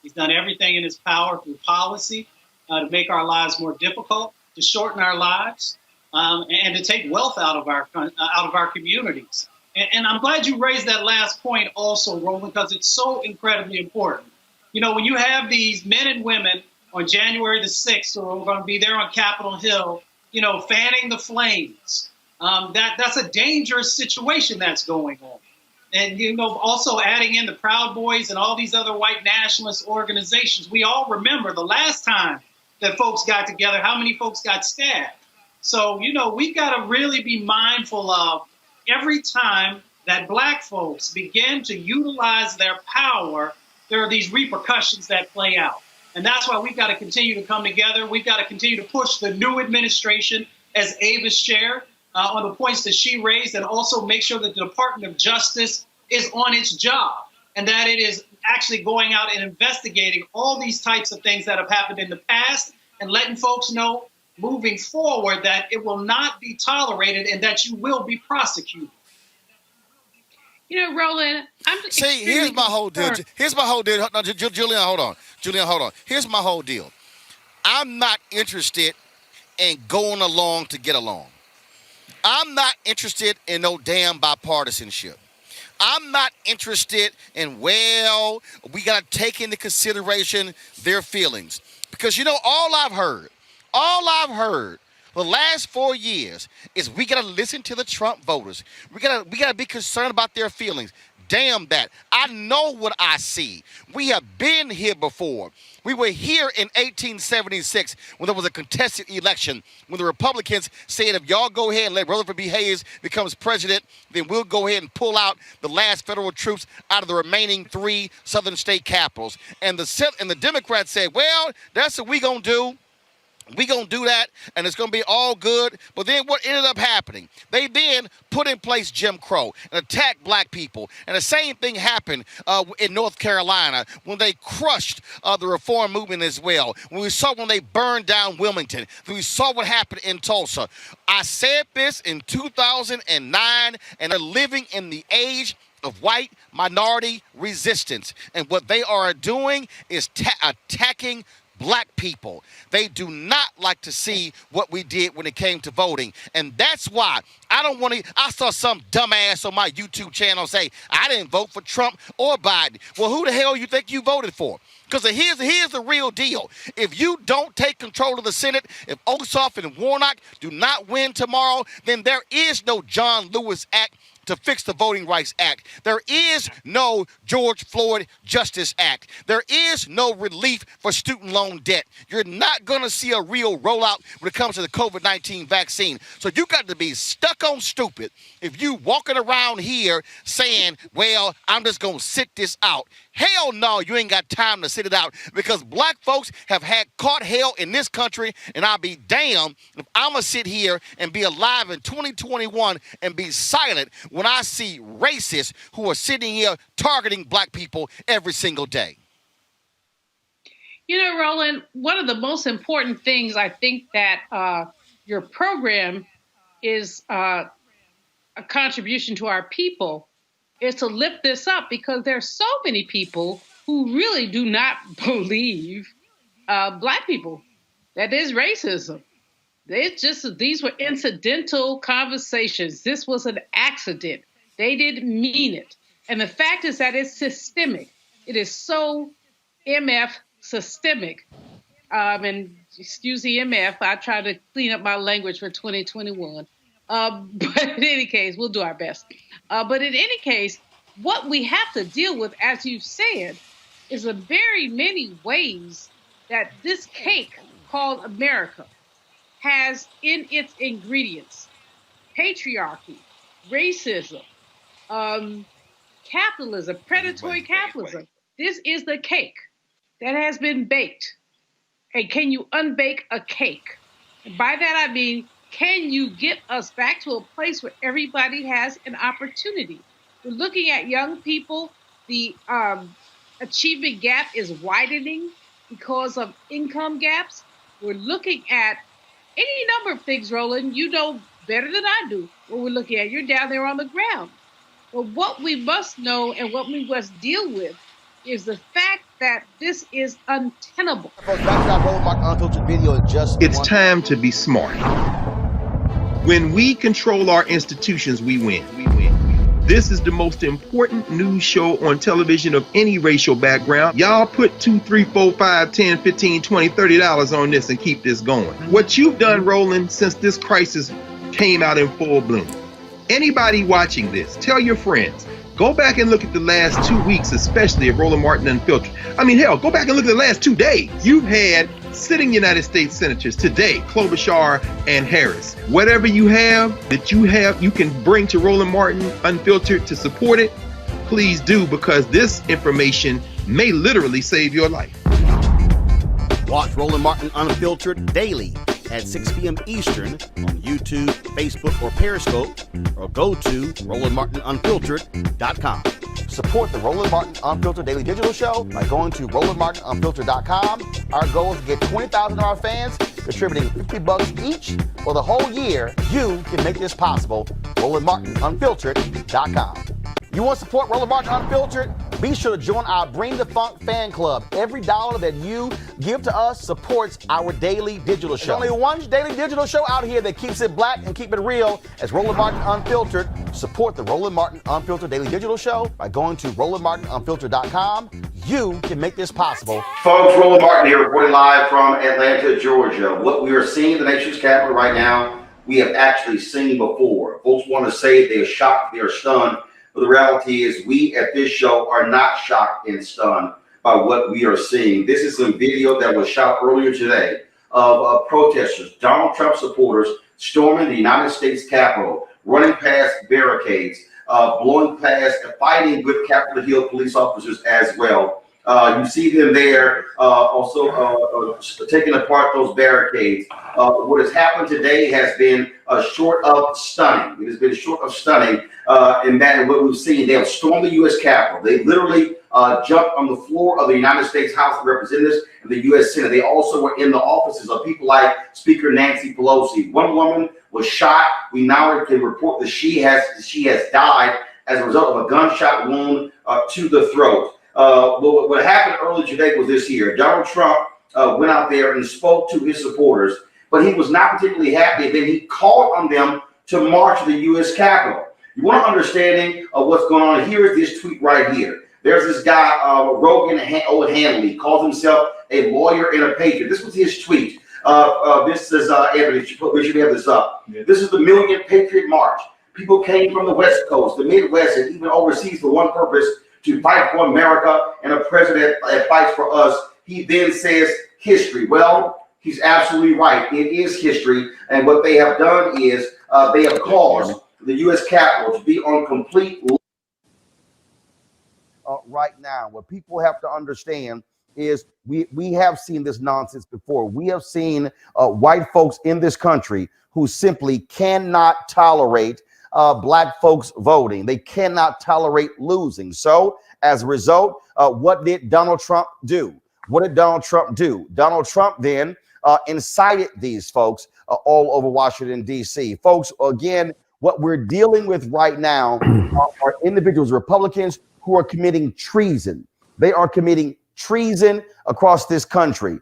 Speaker 22: He's done everything in his power through policy to make our lives more difficult, to shorten our lives, and to take wealth out of our communities. And I'm glad you raised that last point also, Roland, because it's so incredibly important. You know, when you have these men and women on January the 6th, who are going to be there on Capitol Hill, you know, fanning the flames, that's a dangerous situation that's going on. And, you know, also adding in the Proud Boys and all these other white nationalist organizations, we all remember the last time that folks got together, how many folks got stabbed. So, you know, we've got to really be mindful of every time that Black folks begin to utilize their power, there are these repercussions that play out. And that's why we've got to continue to come together. We've got to continue to push the new administration, as Ava shared, on the points that she raised, and also make sure that the Department of Justice is on its job, and that it is actually going out and investigating all these types of things that have happened in the past, and letting folks know moving forward that it will not be tolerated and that you will be prosecuted.
Speaker 21: You know, Roland,
Speaker 13: here's my whole deal. Here's my whole deal. No, Julian, hold on. Julian, hold on. Here's my whole deal. I'm not interested in going along to get along. I'm not interested in no damn bipartisanship. I'm not interested in, well, we got to take into consideration their feelings. Because, you know, all I've heard the last 4 years is we got to listen to the Trump voters. We got to be concerned about their feelings. Damn that. I know what I see. We have been here before. We were here in 1876 when there was a contested election, when the Republicans said, if y'all go ahead and let Rutherford B. Hayes becomes president, then we'll go ahead and pull out the last federal troops out of the remaining 3 southern state capitals. And the Democrats said, well, that's what we going to do. We going to do that, and it's going to be all good. But then what ended up happening? They then put in place Jim Crow and attacked Black people. And the same thing happened in North Carolina when they crushed the reform movement as well. When they burned down Wilmington. When we saw what happened in Tulsa. I said this in 2009, and they're living in the age of white minority resistance. And what they are doing is attacking Black people. They do not like to see what we did when it came to voting. And that's why I saw some dumbass on my YouTube channel say, I didn't vote for Trump or Biden. Well, who the hell you think you voted for? Because here's the real deal. If you don't take control of the Senate, if Ossoff and Warnock do not win tomorrow, then there is no John Lewis Act to fix the Voting Rights Act. There is no George Floyd Justice Act. There is no relief for student loan debt. You're not going to see a real rollout when it comes to the COVID-19 vaccine. So you got to be stuck on stupid if you walking around here saying, well, I'm just going to sit this out. Hell no, you ain't got time to sit it out, because black folks have caught hell in this country, and I'll be damned if I'm going to sit here and be alive in 2021 and be silent when I see racists who are sitting here targeting black people every single day.
Speaker 21: You know, Roland, one of the most important things I think that your program is a contribution to our people is to lift this up, because there's so many people who really do not believe black people, that there's racism. It's just, these were incidental conversations. This was an accident. They didn't mean it. And the fact is that it's systemic. It is so MF systemic. And excuse the MF, I try to clean up my language for 2021. But in any case, we'll do our best. But in any case, what we have to deal with, as you've said, is the very many ways that this cake called America has in its ingredients patriarchy, racism, capitalism, predatory capitalism. This is the cake that has been baked. And can you unbake a cake? And by that I mean, can you get us back to a place where everybody has an opportunity? We're looking at young people. The achievement gap is widening because of income gaps. We're looking at any number of things, Roland. You know better than I do what we're looking at. You're down there on the ground. But what we must know and what we must deal with is the fact that this is untenable.
Speaker 2: It's time to be smart. When we control our institutions, we win. This is the most important news show on television of any racial background. Y'all put $2, $3, $4, $5, $10, $15, $20, $30 on this and keep this going. What you've done, Roland, since this crisis came out in full bloom. Anybody watching this, tell your friends. Go back and look at the last 2 weeks, especially of Roland Martin Unfiltered. I mean, hell, go back and look at the last 2 days. You've had sitting United States senators today, Klobuchar and Harris. Whatever you have that you can bring to Roland Martin Unfiltered to support it, please do, because this information may literally save your life.
Speaker 1: Watch Roland Martin Unfiltered daily at 6 p.m. Eastern on YouTube, Facebook, or Periscope, or go to RolandMartinUnfiltered.com. Support the Roland Martin Unfiltered Daily Digital Show by going to RolandMartinUnfiltered.com. Our goal is to get 20,000 of our fans contributing $50 each for the whole year. You can make this possible. RolandMartinUnfiltered.com. You want to support Roland Martin Unfiltered? Be sure to join our Bring the Funk fan club. Every dollar that you give to us supports our daily digital show. There's only one daily digital show out here that keeps it black and keep it real as Roland Martin Unfiltered. Support the Roland Martin Unfiltered Daily Digital Show by going to RolandMartinUnfiltered.com. You can make this possible.
Speaker 4: Folks, Roland Martin here, reporting live from Atlanta, Georgia. What we are seeing in the nation's capital right now, we have actually seen before. Folks want to say they're shocked, they're stunned. But the reality is we at this show are not shocked and stunned by what we are seeing. This is some video that was shot earlier today of protesters, Donald Trump supporters, storming the United States Capitol, running past barricades, blowing past, fighting with Capitol Hill police officers as well. You see them there also taking apart those barricades. What has happened today has been short of stunning. It has been short of stunning. And that is what we've seen. They have stormed the U.S. Capitol. They literally jumped on the floor of the United States House of Representatives and the U.S. Senate. They also were in the offices of people like Speaker Nancy Pelosi. One woman was shot. We now can report that she has died as a result of a gunshot wound to the throat. What happened earlier today was this here. Donald Trump went out there and spoke to his supporters, but he was not particularly happy. Then he called on them to march to the U.S. Capitol. You want an understanding of what's going on? Here is this tweet right here. There's this guy, Rogan O'Hanley, calls himself a lawyer and a patriot. This was his tweet. This is, Anthony, we should have this up. This is the Million Patriot March. People came from the West Coast, the Midwest, and even overseas for one purpose, to fight for America and a president that fights for us. He then says history. Well, he's absolutely right. It is history. And what they have done is they have caused the U.S. Capitol to be on complete right now. What people have to understand is we have seen this nonsense before. We have seen white folks in this country who simply cannot tolerate black folks voting. They cannot tolerate losing. So as a result, what did Donald Trump do? What did Donald Trump do? Donald Trump then incited these folks all over Washington, D.C. Folks, again, what we're dealing with right now are individuals, Republicans, who are committing treason. They are committing treason across this country.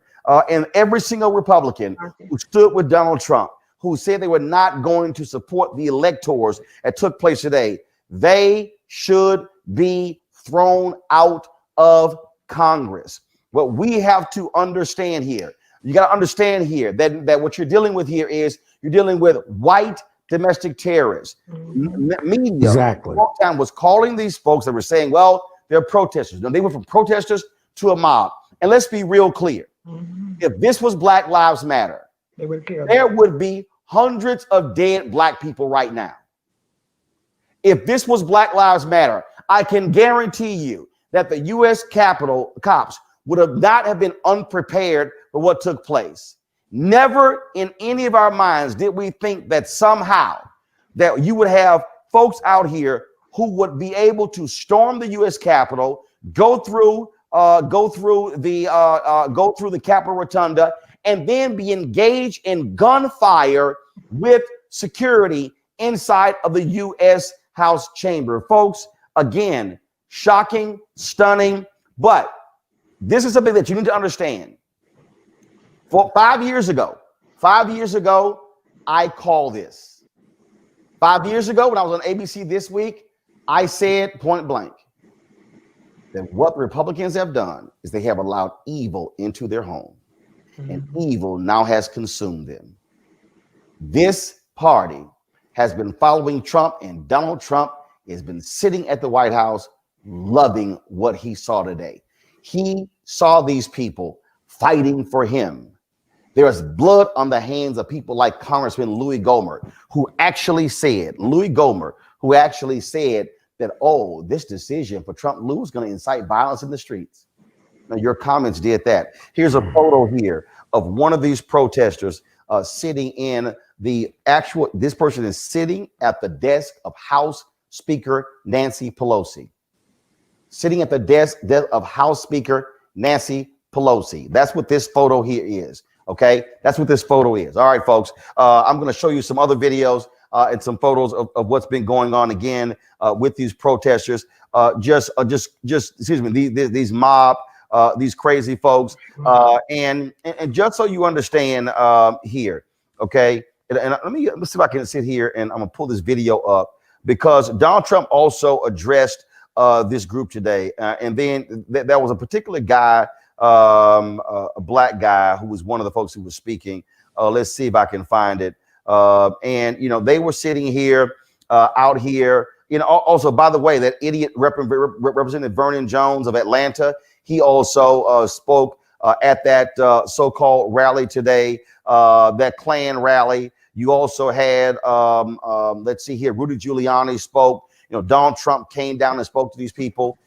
Speaker 4: And every single Republican who stood with Donald Trump, who said they were not going to support the electors that took place today, they should be thrown out of Congress. What we have to understand here, you got to understand here that what you're dealing with here is you're dealing with white domestic terrorists. Media
Speaker 5: Exactly.
Speaker 4: all the time was calling these folks that were saying, well, they're protesters. No, they went from protesters to a mob. And let's be real clear. If this was Black Lives Matter, there would be hundreds of dead black people right now. If this was Black Lives Matter, I can guarantee you that the U.S. Capitol cops would have not have been unprepared for what took place. Never in any of our minds did we think that somehow that you would have folks out here who would be able to storm the U.S. Capitol, go through the Capitol Rotunda, and then be engaged in gunfire with security inside of the U.S. House chamber. Folks, again, shocking, stunning, but this is something that you need to understand. For 5 years ago, I called this. 5 years ago, when I was on ABC This Week, I said point blank that what the Republicans have done is they have allowed evil into their home, and evil now has consumed them. This party has been following Trump, and Donald Trump has been sitting at the White House loving what he saw today. He saw these people fighting for him. There is blood on the hands of people like Congressman Louis Gohmert, who actually said that, oh, this decision for Trump to lose is going to incite violence in the streets. Now, your comments did that. Here's a photo here of one of these protesters sitting in this person is sitting at the desk of House Speaker Nancy Pelosi. Sitting at the desk of House Speaker Nancy Pelosi. That's what this photo here is. Okay, that's what this photo is. All right, folks, I'm going to show you some other videos and some photos of what's been going on again with these protesters. Excuse me, these mob, these crazy folks, and just so you understand here, okay. And let's see if I can sit here and I'm gonna pull this video up because Donald Trump also addressed this group today, and then there was a particular guy. A black guy who was one of the folks who was speaking. Let's see if I can find it. And you know, they were sitting here, out here. You know, also, by the way, that idiot Representative Vernon Jones of Atlanta, he also spoke at that so-called rally today, that Klan rally. You also had, let's see here, Rudy Giuliani spoke. You know, Donald Trump came down and spoke to these people.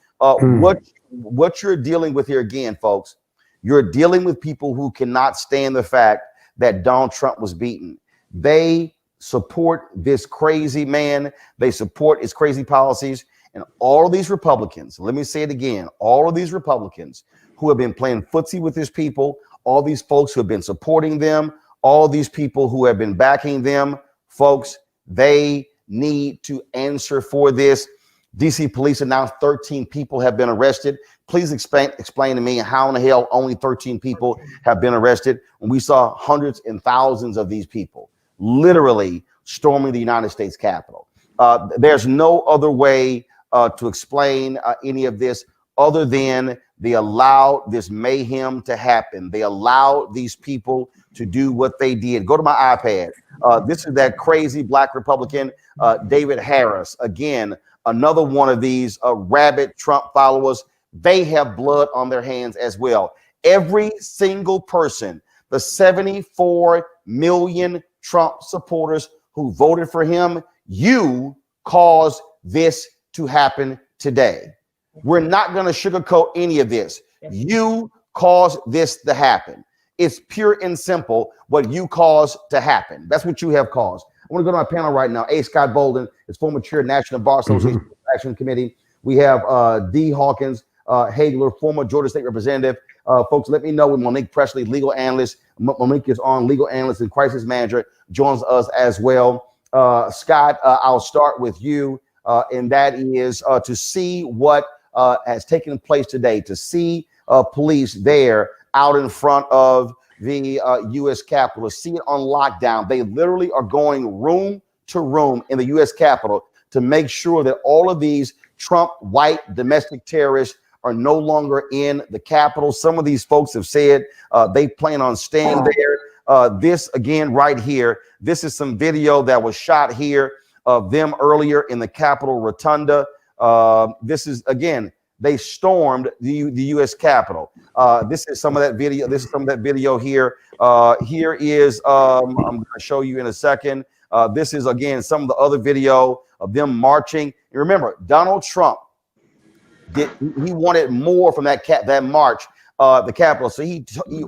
Speaker 4: What you're dealing with here again, folks, you're dealing with people who cannot stand the fact that Donald Trump was beaten. They support this crazy man. They support his crazy policies. And all of these Republicans, let me say it again, all of these Republicans who have been playing footsie with these people, all these folks who have been supporting them, all these people who have been backing them, folks, they need to answer for this. DC police announced 13 people have been arrested. Please explain to me how in the hell only 13 people have been arrested when we saw hundreds and thousands of these people literally storming the United States Capitol. There's no other way to explain any of this
Speaker 1: other than they allowed this mayhem to happen. They allowed these people to do what they did. Go to my iPad. This is that crazy black Republican, David Harris. Again, another one of these rabid Trump followers. They have blood on their hands as well. Every single person, the 74 million Trump supporters who voted for him, you caused this to happen today. We're not going to sugarcoat any of this. You caused this to happen. It's pure and simple what you caused to happen. That's what you have caused. I want to go to my panel right now. A. Scott Bolden is former chair of National Bar Association Action Committee. We have D. Hawkins Hagler, former Georgia State Representative. Folks, let me know when Monique Presley, legal analyst. Monique is on, legal analyst and crisis manager, joins us as well. Scott, I'll start with you, and that is to see what has taken place today, to see police there out in front of the U.S. Capitol, to see it on lockdown. They literally are going room to room in the U.S. Capitol to make sure that all of these Trump white domestic terrorists are no longer in the Capitol. Some of these folks have said they plan on staying there. This again right here, this is some video that was shot here of them earlier in the Capitol Rotunda. This is, again, they stormed the U.S. Capitol. This is some of that video. This is some of that video here. Here is, I'm going to show you in a second. This is, again, some of the other video of them marching. And remember, Donald Trump, he wanted more from that march, the Capitol. So he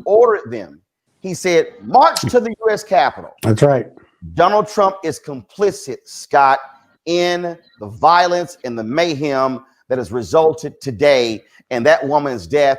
Speaker 1: ordered them. He said, march to the U.S. Capitol.
Speaker 5: That's right.
Speaker 1: Donald Trump is complicit, Scott, in the violence and the mayhem that has resulted today in that woman's death.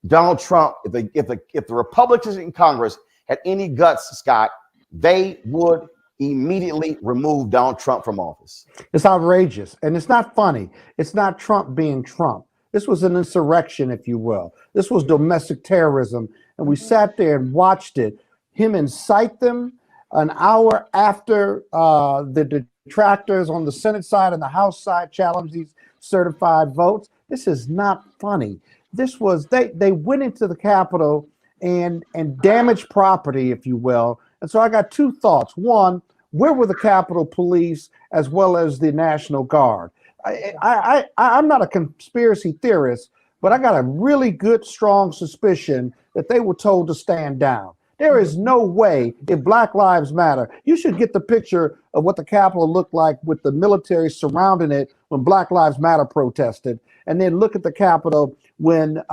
Speaker 1: Donald Trump, if the Republicans in Congress had any guts, Scott, they would immediately remove Donald Trump from office.
Speaker 5: It's outrageous, and it's not funny. It's not Trump being Trump. This was an insurrection, if you will. This was domestic terrorism, and we sat there and watched it. Him incite them an hour after the detractors on the Senate side and the House side challenged these certified votes. This is not funny. This was, they went into the Capitol and damaged property, if you will. And so I got two thoughts. One, where were the Capitol Police as well as the National Guard? I'm not a conspiracy theorist, but I got a really good, strong suspicion that they were told to stand down. There is no way, if Black Lives Matter, you should get the picture of what the Capitol looked like with the military surrounding it when Black Lives Matter protested, and then look at the Capitol when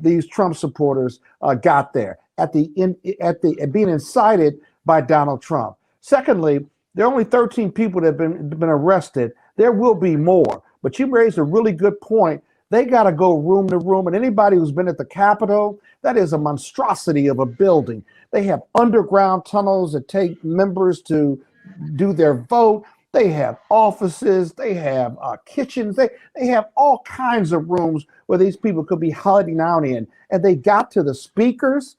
Speaker 5: these Trump supporters got there at being incited by Donald Trump. Secondly, there are only 13 people that have been arrested. There will be more, but you raised a really good point. They got to go room to room, and anybody who's been at the Capitol, that is a monstrosity of a building. They have underground tunnels that take members to do their vote. They have offices. They have kitchens. They have all kinds of rooms where these people could be hiding out in. And they got to the speaker's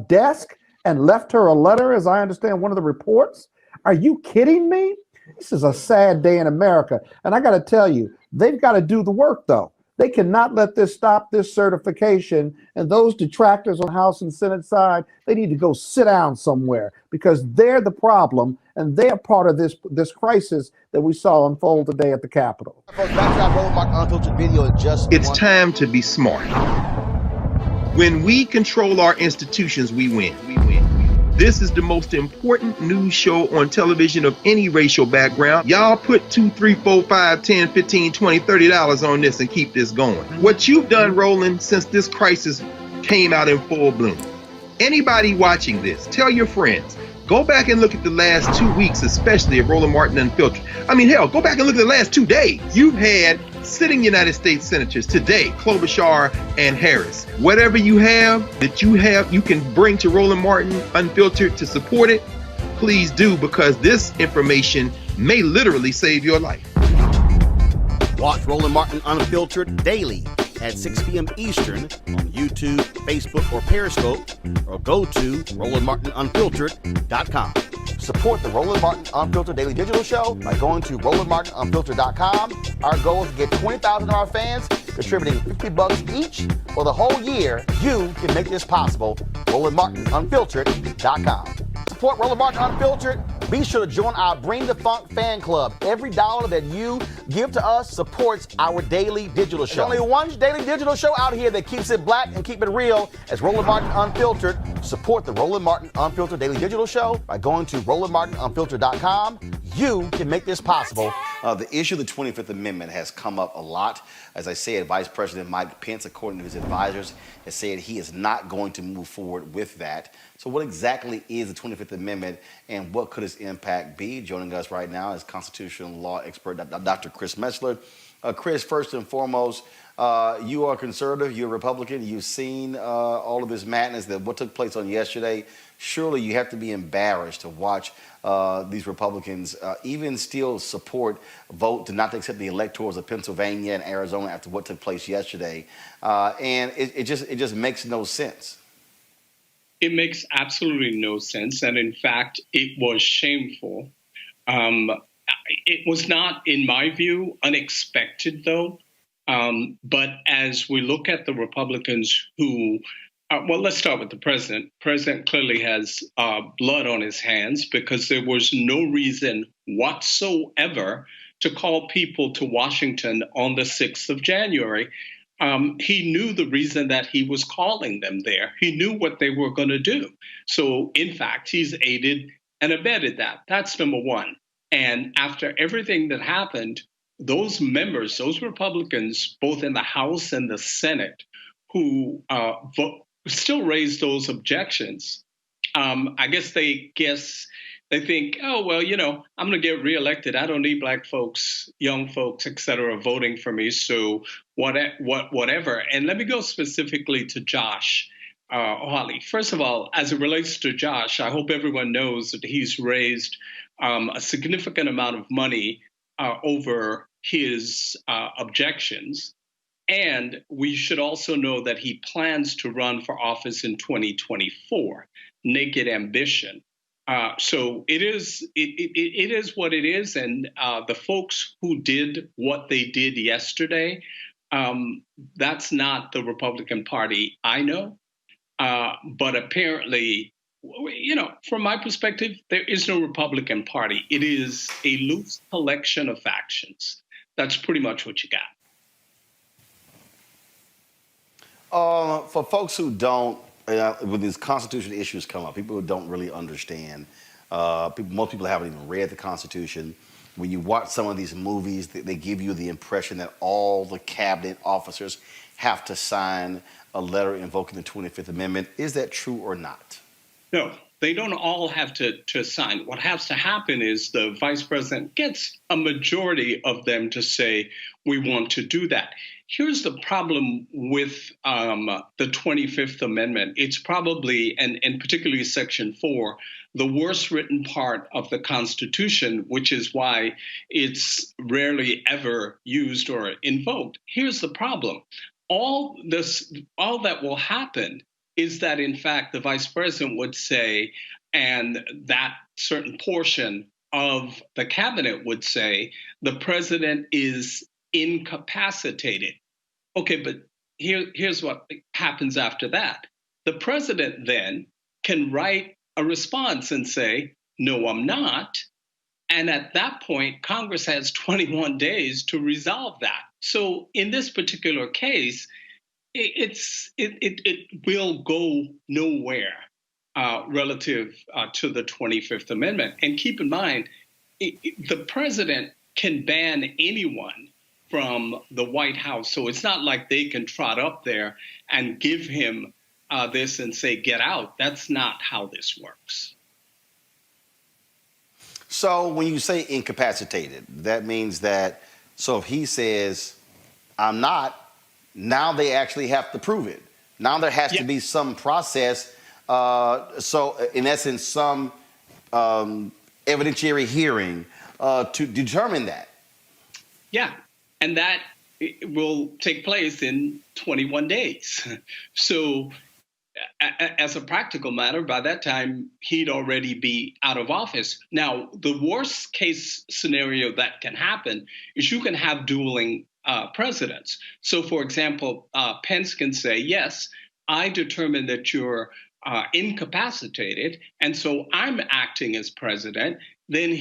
Speaker 5: desk and left her a letter, as I understand one of the reports. Are you kidding me? This is a sad day in America. And I got to tell you, they've got to do the work, though. They cannot let this stop this certification. And those detractors on House and Senate side, they need to go sit down somewhere because they're the problem and they're part of this crisis that we saw unfold today at the Capitol.
Speaker 2: It's time to be smart. When we control our institutions, we win. This is the most important news show on television of any racial background. Y'all put $2, $3, $4, $5, $10, $15, $20, $30 on this and keep this going. What you've done, Roland, since this crisis came out in full bloom. Anybody watching this, tell your friends. Go back and look at the last 2 weeks, especially of Roland Martin Unfiltered. I mean, hell, go back and look at the last 2 days. You've had sitting United States senators today, Klobuchar and Harris. Whatever you have that you can bring to Roland Martin Unfiltered to support it, please do, because this information may literally save your life.
Speaker 13: Watch Roland Martin Unfiltered daily at 6 p.m. Eastern on YouTube, Facebook, or Periscope, or go to RolandMartinUnfiltered.com.
Speaker 1: Support the Roland Martin Unfiltered Daily Digital Show by going to RolandMartinUnfiltered.com. Our goal is to get 20,000 of our fans Contributing $50 each for the whole year, you can make this possible. RolandMartinUnfiltered.com. Support Roland Martin Unfiltered. Be sure to join our Bring the Funk fan club. Every dollar that you give to us supports our daily digital show. There's only one daily digital show out here that keeps it black and keep it real as Roland Martin Unfiltered. Support the Roland Martin Unfiltered daily digital show by going to RolandMartinUnfiltered.com. You can make this possible.
Speaker 13: The issue of the 25th Amendment has come up a lot. As I said, Vice President Mike Pence, according to his advisors, has said he is not going to move forward with that. So what exactly is the 25th Amendment and what could its impact be? Joining us right now is constitutional law expert Dr. Chris Metzler. Chris, first and foremost, you are conservative, you're a Republican, you've seen all of this madness, that what took place on yesterday. Surely you have to be embarrassed to watch these Republicans even still vote to not accept the electors of Pennsylvania and Arizona after what took place yesterday. And it just makes no sense.
Speaker 6: It makes absolutely no sense. And in fact, it was shameful. It was not, in my view, unexpected, though. But as we look at the Republicans who, well, let's start with the president. The president clearly has blood on his hands because there was no reason whatsoever to call people to Washington on the 6th of January. He knew the reason that he was calling them there. He knew what they were going to do. So, in fact, he's aided and abetted that. That's number one. And after everything that happened, those members, those Republicans, both in the House and the Senate, who still raised those objections, I guess they think, oh, well, I'm going to get reelected. I don't need black folks, young folks, et cetera, voting for me. So whatever. And let me go specifically to Josh Hawley. First of all, as it relates to Josh, I hope everyone knows that he's raised a significant amount of money over his objections. And we should also know that he plans to run for office in 2024. Naked ambition. So it is what it is. And the folks who did what they did yesterday, that's not the Republican Party I know. But apparently, from my perspective, there is no Republican Party. It is a loose collection of factions. That's pretty much what you
Speaker 13: got. For folks who don't, when these constitutional issues come up, people who don't really understand, most people haven't even read the Constitution. When you watch some of these movies, they give you the impression that all the cabinet officers have to sign a letter invoking the 25th Amendment. Is that true or not?
Speaker 6: No, they don't all have to sign. What has to happen is the vice president gets a majority of them to say, we want to do that. Here's the problem with the 25th Amendment. It's probably, and particularly Section 4, the worst written part of the Constitution, which is why it's rarely ever used or invoked. Here's the problem. All that will happen is that, in fact, the vice president would say, and that certain portion of the cabinet would say, the president is incapacitated. Okay, but here's what happens after that. The president then can write a response and say, no, I'm not. And at that point, Congress has 21 days to resolve that. So in this particular case, it will go nowhere relative to the 25th Amendment. And keep in mind, the president can ban anyone from the White House. So it's not like they can trot up there and give him this and say, get out. That's not how this works.
Speaker 13: So when you say incapacitated, that means that, so if he says, I'm not, now they actually have to prove it. Now there has to be some process. So in essence, some evidentiary hearing to determine that.
Speaker 6: Yeah. And that will take place in 21 days. So as a practical matter, by that time, he'd already be out of office. Now, the worst case scenario that can happen is you can have dueling presidents. So, for example, Pence can say, yes, I determined that you're incapacitated, and so I'm acting as president. Then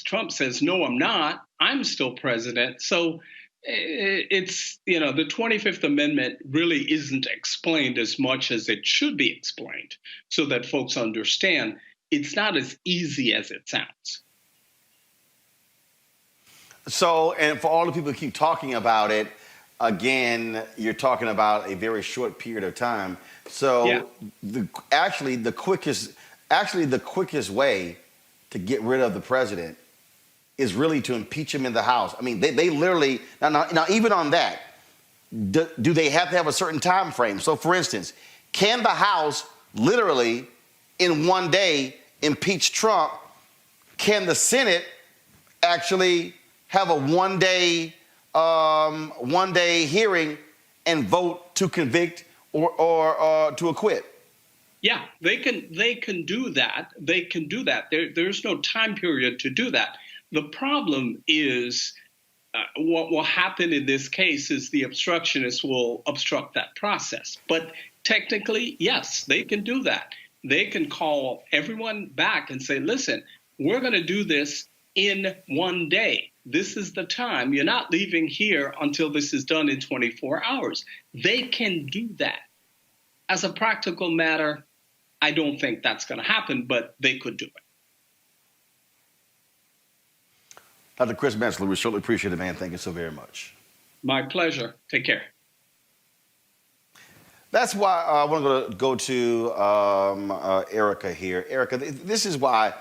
Speaker 6: Trump says, no, I'm not. I'm still president. So it's, the 25th Amendment really isn't explained as much as it should be explained so that folks understand it's not as easy as it sounds.
Speaker 1: So, and for all the people who keep talking about it, again, you're talking about a very short period of time. So, the quickest way to get rid of the president is really to impeach him in the House. I mean, they literally now even on that, do they have to have a certain time frame? So, for instance, can the House literally in one day impeach Trump? Can the Senate actually have a one day hearing and vote to convict or to acquit?
Speaker 6: Yeah, they can do that. They can do that. There's no time period to do that. The problem is what will happen in this case is the obstructionists will obstruct that process. But technically, yes, they can do that. They can call everyone back and say, listen, we're going to do this in one day. This is the time. You're not leaving here until this is done in 24 hours. They can do that. As a practical matter, I don't think that's going to happen, but they could do it.
Speaker 1: Dr. Chris Metzler, we certainly appreciate it, man. Thank you so very much.
Speaker 6: My pleasure. Take care.
Speaker 1: That's why I want to go to Erica here. Erica, this is why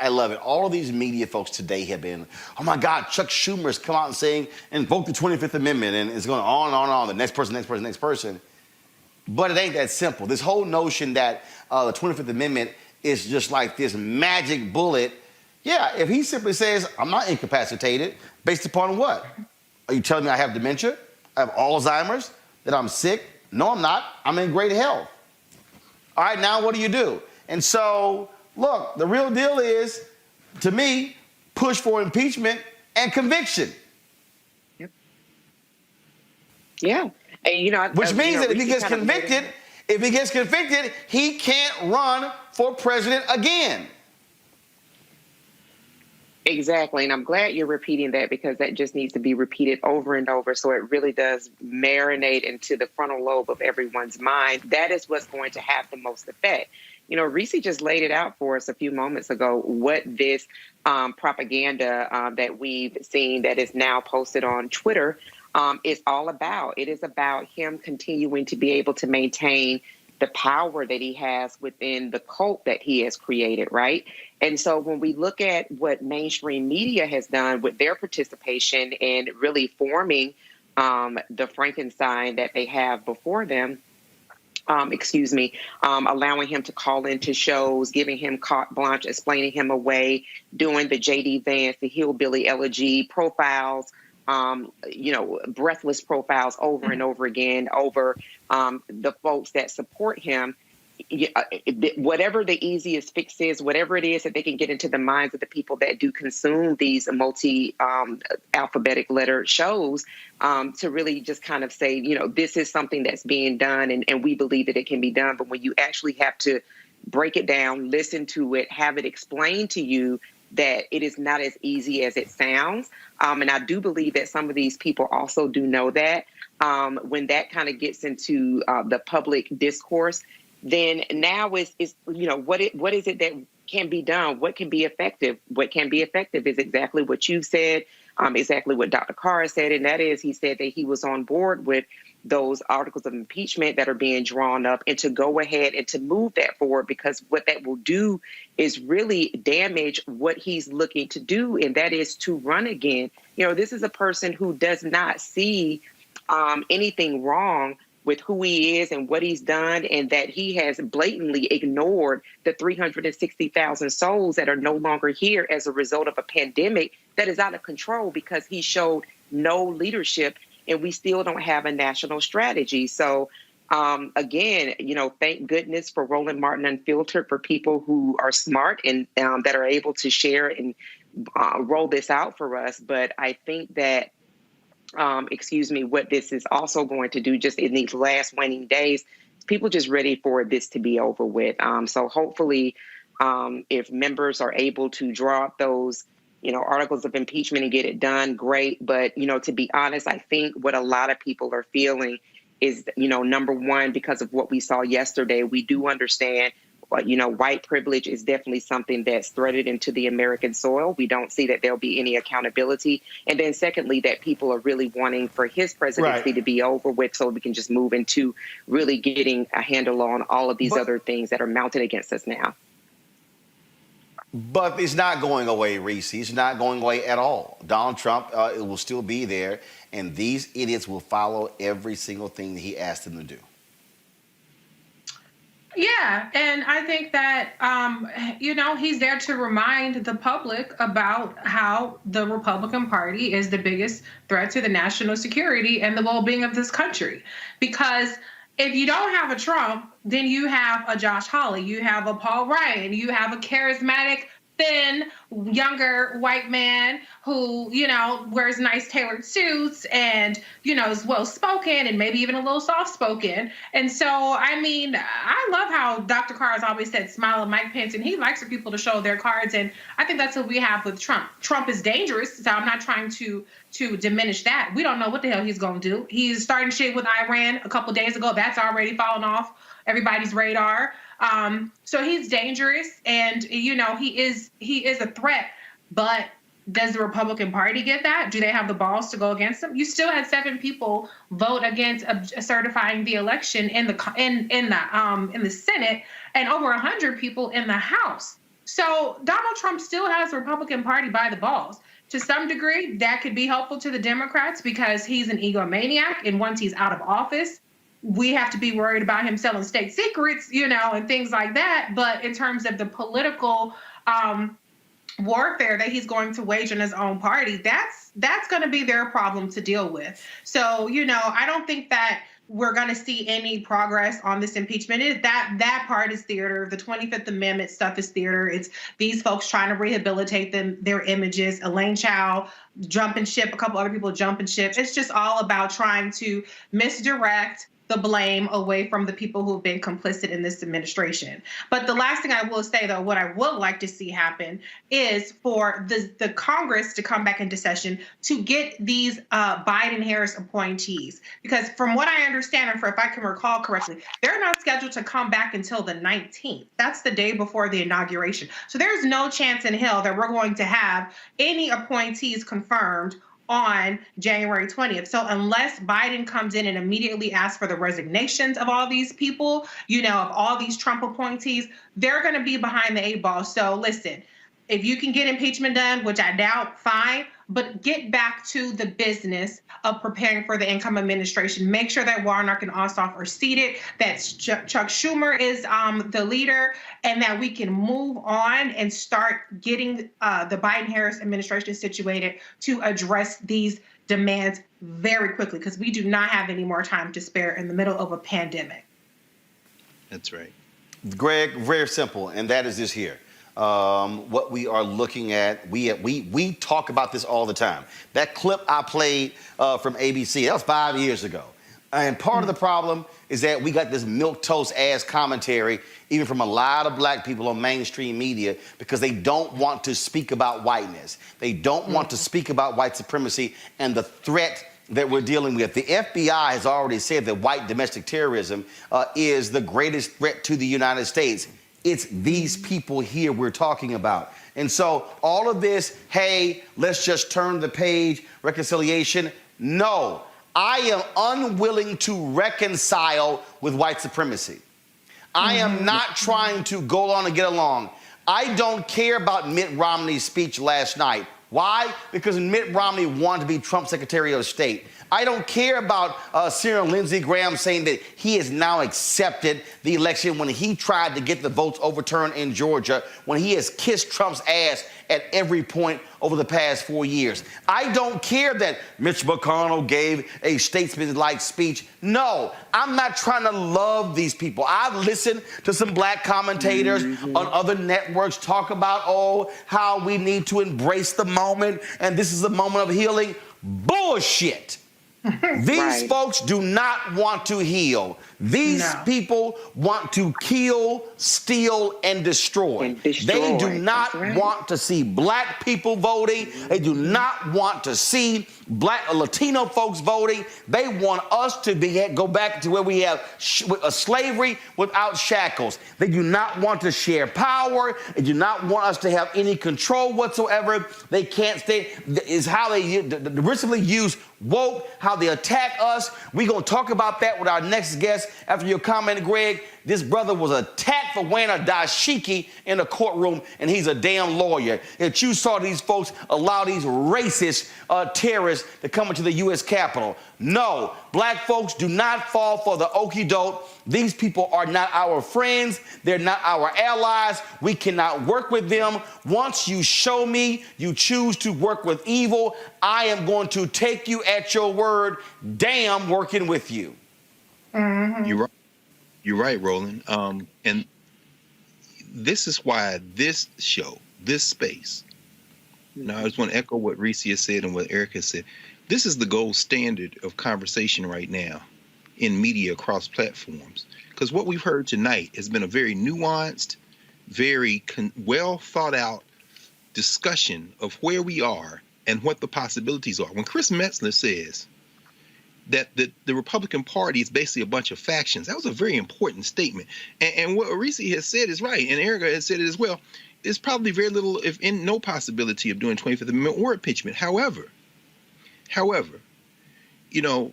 Speaker 1: I love it. All of these media folks today have been, oh my God, Chuck Schumer's come out and saying, invoke the 25th Amendment, and it's going on and on and on, the next person. But it ain't that simple. This whole notion that the 25th Amendment is just like this magic bullet. Yeah, if he simply says, I'm not incapacitated, based upon what? Are you telling me I have dementia? I have Alzheimer's? That I'm sick? No, I'm not. I'm in great health. All right, now what do you do? And so, look, the real deal is, to me, push for impeachment and conviction.
Speaker 7: Yep. Yeah. And,
Speaker 1: which means that if he gets convicted, he can't run for president again.
Speaker 7: Exactly. And I'm glad you're repeating that, because that just needs to be repeated over and over so it really does marinate into the frontal lobe of everyone's mind. That is what's going to have the most effect. Reese just laid it out for us a few moments ago, what this propaganda that we've seen that is now posted on Twitter is all about. It is about him continuing to be able to maintain the power that he has within the cult that he has created, right? And so when we look at what mainstream media has done with their participation in really forming the Frankenstein that they have before them, allowing him to call into shows, giving him carte blanche, explaining him away, doing the J.D. Vance, the hillbilly elegy profiles, breathless profiles over and over again over the folks that support him. Whatever the easiest fix is, whatever it is that they can get into the minds of the people that do consume these multi-alphabetic letter shows, to really just kind of say, this is something that's being done and we believe that it can be done. But when you actually have to break it down, listen to it, have it explained to you, that it is not as easy as it sounds. And I do believe that some of these people also do know that. When that kind of gets into the public discourse, then now is what is it that can be done? What can be effective? What can be effective is exactly what you said, exactly what Dr. Carr said, and that is he said that he was on board with those articles of impeachment that are being drawn up and to go ahead and to move that forward, because what that will do is really damage what he's looking to do, and that is to run again. This is a person who does not see anything wrong with who he is and what he's done, and that he has blatantly ignored the 360,000 souls that are no longer here as a result of a pandemic that is out of control because he showed no leadership, and we still don't have a national strategy. So again, thank goodness for Roland Martin Unfiltered, for people who are smart and that are able to share and roll this out for us. But I think that what this is also going to do just in these last waning days, people just ready for this to be over with. So hopefully, if members are able to draw up those, articles of impeachment and get it done, great. But, to be honest, I think what a lot of people are feeling is, number one, because of what we saw yesterday, we do understand, white privilege is definitely something that's threaded into the American soil. We don't see that there'll be any accountability. And then secondly, that people are really wanting for his presidency to be over with so we can just move into really getting a handle on all of these other things that are mounted against us now.
Speaker 1: But it's not going away, Reese. It's not going away at all. Donald Trump it will still be there, and these idiots will follow every single thing that he asked them to do.
Speaker 8: Yeah, and I think that, he's there to remind the public about how the Republican Party is the biggest threat to the national security and the well-being of this country. Because if you don't have a Trump, then you have a Josh Hawley, you have a Paul Ryan, you have a charismatic, thin, younger white man who, wears nice tailored suits and, is well-spoken and maybe even a little soft-spoken. And so, I love how Dr. Carr has always said, smile at Mike Pence, and he likes for people to show their cards. And I think that's what we have with Trump. Trump is dangerous, so I'm not trying to diminish that. We don't know what the hell he's going to do. He's starting shit with Iran a couple days ago. That's already fallen off everybody's radar. So he's dangerous, and he is a threat. But does the Republican Party get that? Do they have the balls to go against him? You still had 7 people vote against certifying the election in the Senate, and over 100 people in the House. So Donald Trump still has the Republican Party by the balls. To some degree, that could be helpful to the Democrats because he's an egomaniac, and once he's out of office, we have to be worried about him selling state secrets, and things like that. But in terms of the political warfare that he's going to wage on his own party, that's going to be their problem to deal with. So, I don't think that we're going to see any progress on this impeachment. That part is theater. The 25th Amendment stuff is theater. It's these folks trying to rehabilitate their images. Elaine Chao jumping ship, a couple other people jumping ship. It's just all about trying to misdirect the blame away from the people who have been complicit in this administration. But the last thing I will say, though, what I would like to see happen is for the Congress to come back into session to get these Biden-Harris appointees. Because from what I understand, and if I can recall correctly, they're not scheduled to come back until the 19th. That's the day before the inauguration. So there's no chance in hell that we're going to have any appointees confirmed on January 20th. So unless Biden comes in and immediately asks for the resignations of all these people, of all these Trump appointees, they're going to be behind the 8 ball. So listen, if you can get impeachment done, which I doubt, fine, but get back to the business of preparing for the incoming administration. Make sure that Warnock and Ossoff are seated, that Chuck Schumer is the leader, and that we can move on and start getting the Biden-Harris administration situated to address these demands very quickly, because we do not have any more time to spare in the middle of a pandemic.
Speaker 11: That's right.
Speaker 1: Greg, very simple, and that is this here. What we are looking at, we talk about this all the time. That clip I played from ABC, that was 5 years ago. And part of the problem is that we got this milquetoast ass commentary, even from a lot of black people on mainstream media, because they don't want to speak about whiteness. They don't want to speak about white supremacy and the threat that we're dealing with. The FBI has already said that white domestic terrorism is the greatest threat to the United States. It's these people here we're talking about. And so all of this, hey, let's just turn the page, reconciliation. No, I am unwilling to reconcile with white supremacy. I am not trying to go along and get along. I don't care about Mitt Romney's speech last night. Why? Because Mitt Romney wanted to be Trump's Secretary of State. I don't care about Senator Lindsey Graham saying that he has now accepted the election when he tried to get the votes overturned in Georgia, when he has kissed Trump's ass at every point over the past 4 years. I don't care that Mitch McConnell gave a statesman-like speech. No, I'm not trying to love these people. I've listened to some black commentators on other networks talk about, how we need to embrace the moment and this is a moment of healing. Bullshit. These folks do not want to heal. These people want to kill, steal, and destroy. They do not want to see black people voting. They do not want to see black or Latino folks voting. They want us to go back to where we have slavery without shackles. They do not want to share power. They do not want us to have any control whatsoever. They can't stay. Is how they recently use woke, how they attack us. We're going to talk about that with our next guest after your comment, Greg. This brother was attacked for wearing a dashiki in a courtroom, and he's a damn lawyer. If you saw these folks allow these racist terrorists to come into the U.S. Capitol. No, black folks do not fall for the okie doke. These people are not our friends. They're not our allies. We cannot work with them. Once you show me you choose to work with evil, I am going to take you at your word. Damn, working with you.
Speaker 2: You're right. You're right, Roland. And this is why this show, this space, now I just want to echo what Reese has said and what Eric has said. This is the gold standard of conversation right now in media across platforms. Because what we've heard tonight has been a very nuanced, very well thought out discussion of where we are and what the possibilities are. When Chris Metzler says that the Republican Party is basically a bunch of factions, that was a very important statement. And what Reese has said is right, and Erica has said it as well. There's probably very little, if in no possibility of doing 25th Amendment or impeachment. However, you know,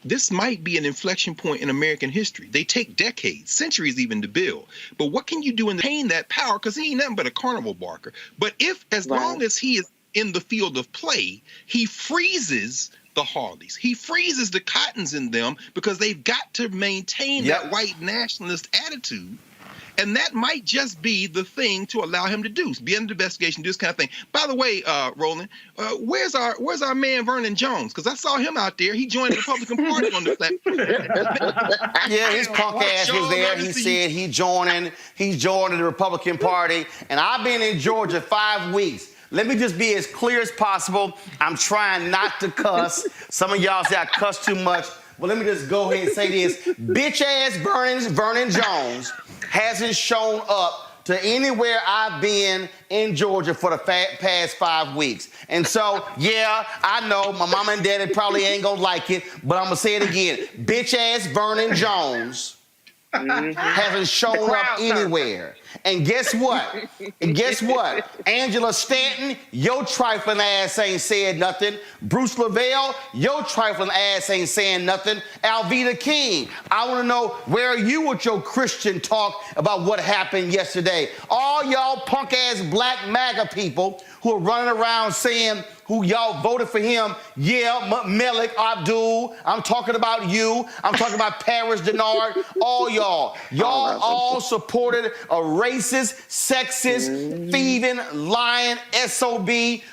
Speaker 2: this might be an inflection point in American history. They take decades, centuries even to build. But what can you do in retain that power? Because he ain't nothing but a carnival barker. But as long as he is in the field of play, he freezes the Harleys. He freezes the Cottons in them because they've got to maintain that white nationalist attitude. And that might just be the thing to allow him to do, be under investigation, do this kind of thing. By the way, Roland, where's our man Vernon Jones? Because I saw him out there. He joined the Republican Party on the platform.
Speaker 1: Yeah, his punk ass was there. He said he's joining the Republican Party. And I've been in Georgia 5 weeks. Let me just be as clear as possible. I'm trying not to cuss. Some of y'all say I cuss too much. But let me just go ahead and say this. Bitch-ass Vernon Jones hasn't shown up to anywhere I've been in Georgia for the past 5 weeks. And so, yeah, I know my mama and daddy probably ain't gonna like it, but I'm gonna say it again. Bitch-ass Vernon Jones hasn't shown up anywhere. And guess what? Angela Stanton, your trifling ass ain't said nothing. Bruce Lavelle, your trifling ass ain't saying nothing. Alveda King, I want to know, where are you with your Christian talk about what happened yesterday? All y'all punk ass black MAGA people who are running around saying who y'all voted for him. Yeah, Melik Abdul. I'm talking about you. I'm talking about Paris Denard. All y'all. Y'all all supported a racist, sexist, thieving, lying SOB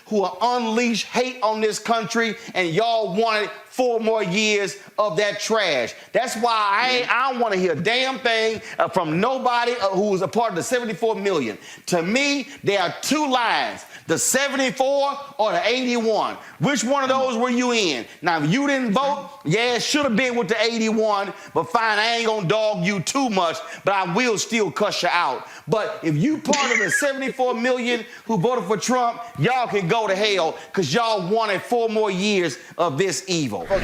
Speaker 1: who will unleash hate on this country, and y'all wanted 4 more years of that trash. That's why I don't want to hear a damn thing from nobody who is a part of the 74 million. To me, there are 2 lines, the 74 or the 81. Which one of those were you in? Now, if you didn't vote, yeah, it should have been with the 81, but fine, I ain't gonna dog you too much, but I will still cuss you out. But if you part of the 74 million who voted for Trump, y'all can go to hell because y'all wanted 4 more years of this evil.
Speaker 2: It's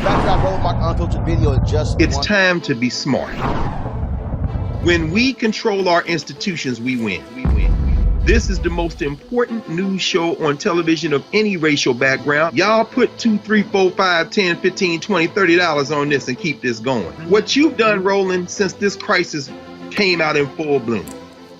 Speaker 2: time to be smart. When we control our institutions, we win. This is the most important news show on television of any racial background. Y'all put $2, $3, $4, $5, $10, $15, $20, $30 on this and keep this going. What you've done, Roland, since this crisis came out in full bloom.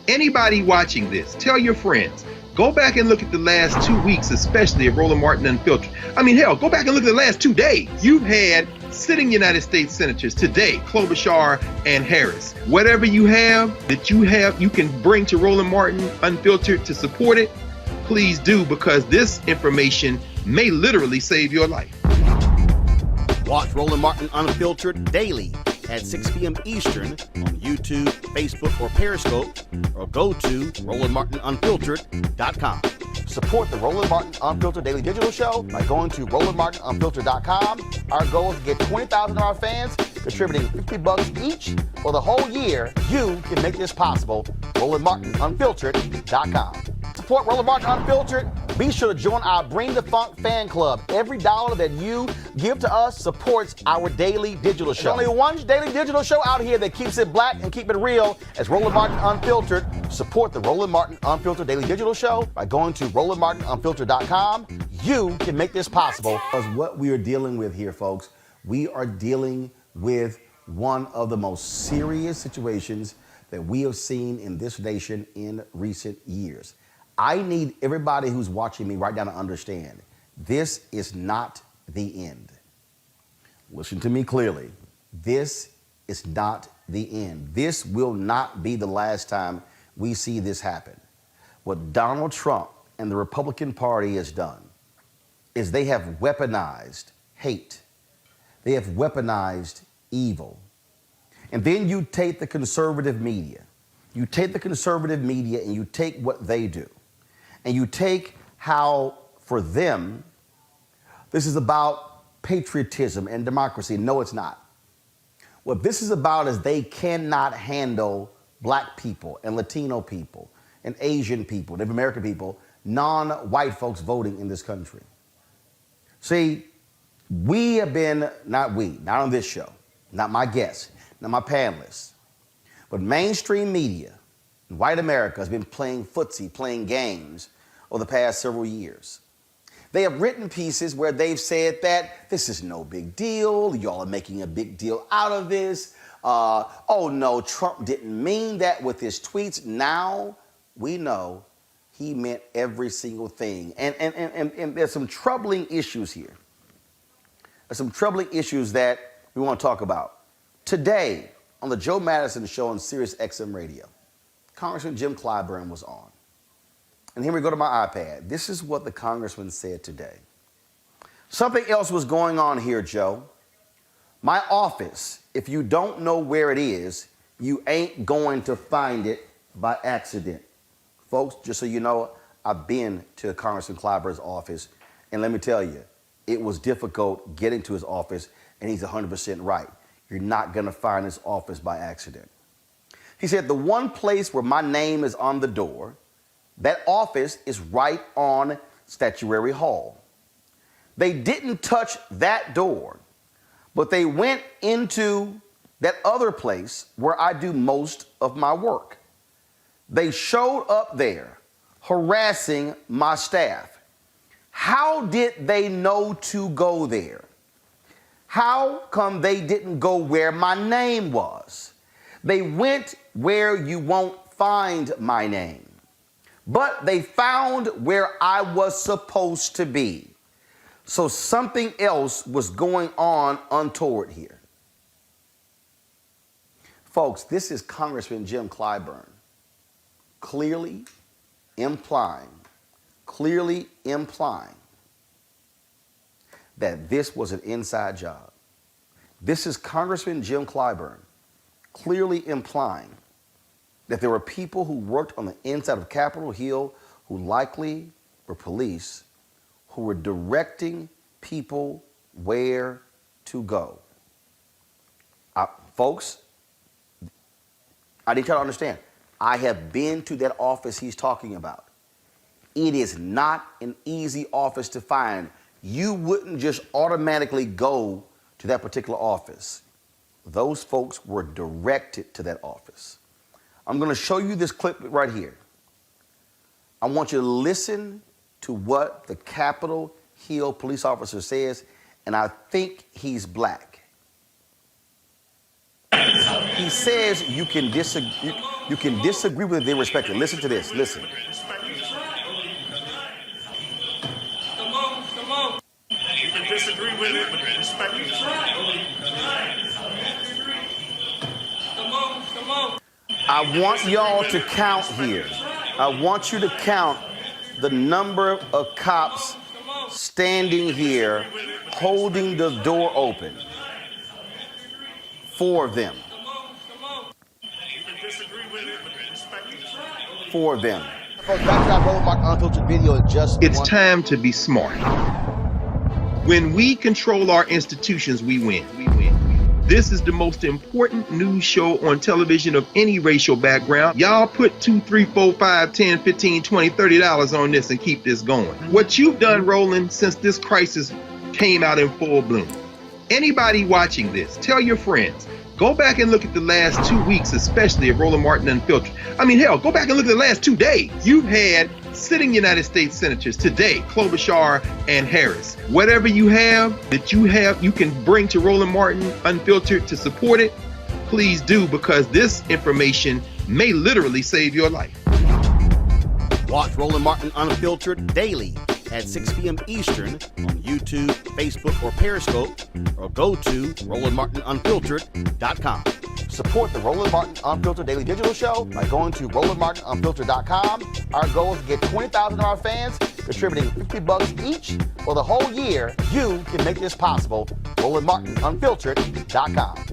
Speaker 2: Anybody watching this, tell your friends. Go back and look at the last 2 weeks, especially of Roland Martin Unfiltered. I mean, hell, go back and look at the last 2 days. You've had sitting United States senators today, Klobuchar and Harris. Whatever you have you can bring to Roland Martin Unfiltered to support it, please do, because this information may literally save your life.
Speaker 1: Watch Roland Martin Unfiltered daily at 6 p.m. Eastern on YouTube, Facebook, or Periscope, or go to RolandMartinUnfiltered.com. Support the Roland Martin Unfiltered Daily Digital Show by going to RolandMartinUnfiltered.com. Our goal is to get 20,000 of our fans contributing $50 each for the whole year. You can make this possible. RolandMartinUnfiltered.com. Support Roland Martin Unfiltered. Be sure to join our Bring the Funk fan club. Every dollar that you give to us supports our daily digital show. There's only one daily digital show out here that keeps it black and keep it real. As Roland Martin Unfiltered. Support the Roland Martin Unfiltered Daily Digital Show by going to RolandMartinUnfiltered.com. You can make this possible. Because what we are dealing with here, folks, we are dealing with one of the most serious situations that we have seen in this nation in recent years. I need everybody who's watching me right now to understand this is not the end. Listen to me clearly. This is not the end. This will not be the last time we see this happen. What Donald Trump and the Republican Party has done is they have weaponized hate. They have weaponized evil. And then you take the conservative media. You take the conservative media and you take what they do. And you take how, for them, this is about patriotism and democracy. No, it's not. What this is about is they cannot handle black people and Latino people and Asian people, Native American people, non-white folks voting in this country. See, we have been, not on this show, not my guests, not my panelists, but mainstream media in white America has been playing footsie, playing games over the past several years. They have written pieces where they've said that this is no big deal, y'all are making a big deal out of this. Oh no, Trump didn't mean that with his tweets. Now we know he meant every single thing. And there's some troubling issues here. There's some troubling issues that we want to talk about. Today, on the Joe Madison Show on Sirius XM Radio, Congressman Jim Clyburn was on. And here we go to my iPad. This is what the congressman said today. Something else was going on here, Joe. My office, if you don't know where it is, you ain't going to find it by accident. Folks, just so you know, I've been to Congressman Clyburn's office, and let me tell you, it was difficult getting to his office, and he's 100% right. You're not going to find his office by accident. He said, the one place where my name is on the door, that office is right on Statuary Hall. They didn't touch that door, but they went into that other place where I do most of my work. They showed up there harassing my staff. How did they know to go there? How come they didn't go where my name was? They went where you won't find my name. But they found where I was supposed to be. So something else was going on untoward here. Folks, this is Congressman Jim Clyburn clearly implying that this was an inside job. This is Congressman Jim Clyburn clearly implying that there were people who worked on the inside of Capitol Hill who likely were police who were directing people where to go. Folks, I need you to understand, I have been to that office he's talking about. It is not an easy office to find. You wouldn't just automatically go to that particular office. Those folks were directed to that office. I'm going to show you this clip right here. I want you to listen to what the Capitol Hill police officer says, and I think he's black. He says you can disagree with it, they respect it. Listen to this. Listen.
Speaker 9: Come on. You can disagree with it, but respect it. Come on.
Speaker 1: I want y'all to count here. I want you to count the number of cops standing here holding the door open. 4 of them. 4 of them. Folks, back to that Roland Martin Unfiltered video.
Speaker 2: It's time to be smart. When we control our institutions, we win. This is the most important news show on television of any racial background. Y'all put $2, $3, $4, $5, $10, $15, $20, $30 on this and keep this going. What you've done, Roland, since this crisis came out in full bloom. Anybody watching this, tell your friends. Go back and look at the last 2 weeks, especially of Roland Martin Unfiltered. I mean, hell, go back and look at the last 2 days. You've had sitting United States senators today, Klobuchar and Harris. Whatever you have you can bring to Roland Martin Unfiltered to support it, please do, because this information may literally save your life.
Speaker 1: Watch Roland Martin Unfiltered daily at 6 p.m. Eastern on YouTube, Facebook, or Periscope, or go to RolandMartinUnfiltered.com. Support the Roland Martin Unfiltered Daily Digital Show by going to RolandMartinUnfiltered.com. Our goal is to get 20,000 of our fans contributing $50 each for the whole year. You can make this possible. RolandMartinUnfiltered.com.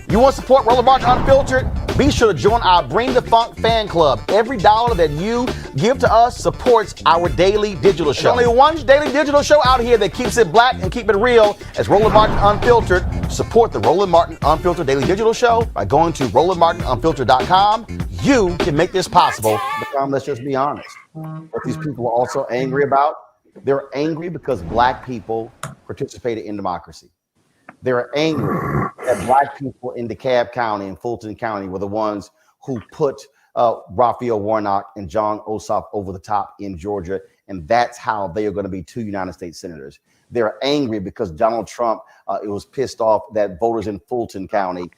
Speaker 1: You want to support Roland Martin Unfiltered? Be sure to join our Bring the Funk fan club. Every dollar that you give to us supports our daily digital show. There's only one daily digital show out here that keeps it black and keep it real. As Roland Martin Unfiltered. Support the Roland Martin Unfiltered Daily Digital Show by going to RolandMartinUnfiltered.com. You can make this possible. But let's just be honest. What these people are also angry about, they're angry because black people participated in democracy. They're angry that black people in DeKalb County and Fulton County were the ones who put Raphael Warnock and John Ossoff over the top in Georgia, and that's how they are going to be 2 United States senators. They're angry because Donald Trump was pissed off that voters in Fulton County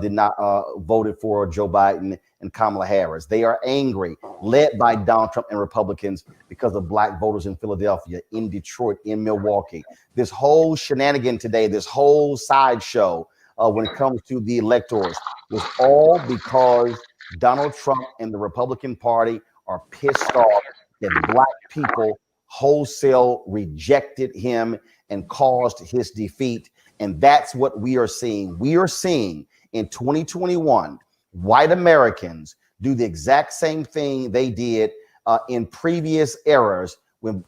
Speaker 1: did not voted for Joe Biden and Kamala Harris. They are angry, led by Donald Trump and Republicans, because of black voters in Philadelphia, in Detroit, in Milwaukee. This whole shenanigan today, this whole sideshow when it comes to the electors was all because Donald Trump and the Republican Party are pissed off that black people wholesale rejected him and caused his defeat. And that's what we are seeing. We are seeing in 2021, white Americans do the exact same thing they did in previous eras when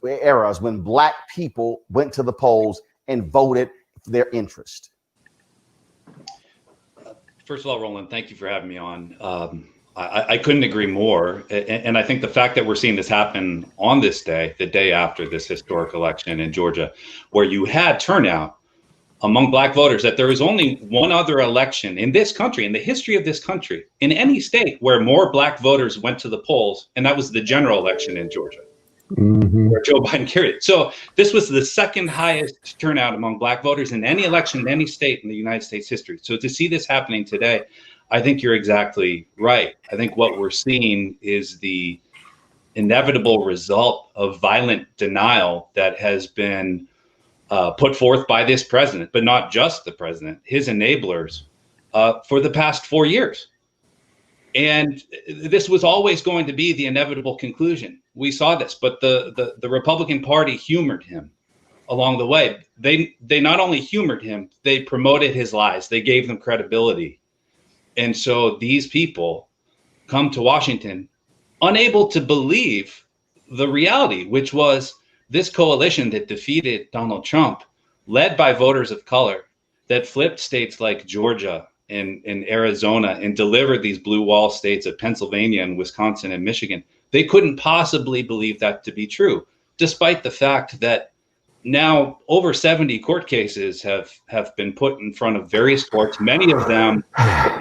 Speaker 1: black people went to the polls and voted for their interest.
Speaker 10: First of all, Roland, thank you for having me on. I couldn't agree more. And I think the fact that we're seeing this happen on this day, the day after this historic election in Georgia, where you had turnout among black voters, that there is only one other election in this country, in the history of this country, in any state where more black voters went to the polls, and that was the general election in Georgia, where Joe Biden carried it. So this was the second highest turnout among black voters in any election in any state in the United States history. So to see this happening today, I think you're exactly right. I think what we're seeing is the inevitable result of violent denial that has been put forth by this president, but not just the president, his enablers, for the past 4 years. And this was always going to be the inevitable conclusion. We saw this, but the Republican Party humored him along the way. They not only humored him, they promoted his lies. They gave them credibility. And so these people come to Washington unable to believe the reality, which was this coalition that defeated Donald Trump, led by voters of color, that flipped states like Georgia and Arizona and delivered these blue wall states of Pennsylvania and Wisconsin and Michigan. They couldn't possibly believe that to be true, despite the fact that now over 70 court cases have been put in front of various courts, many of them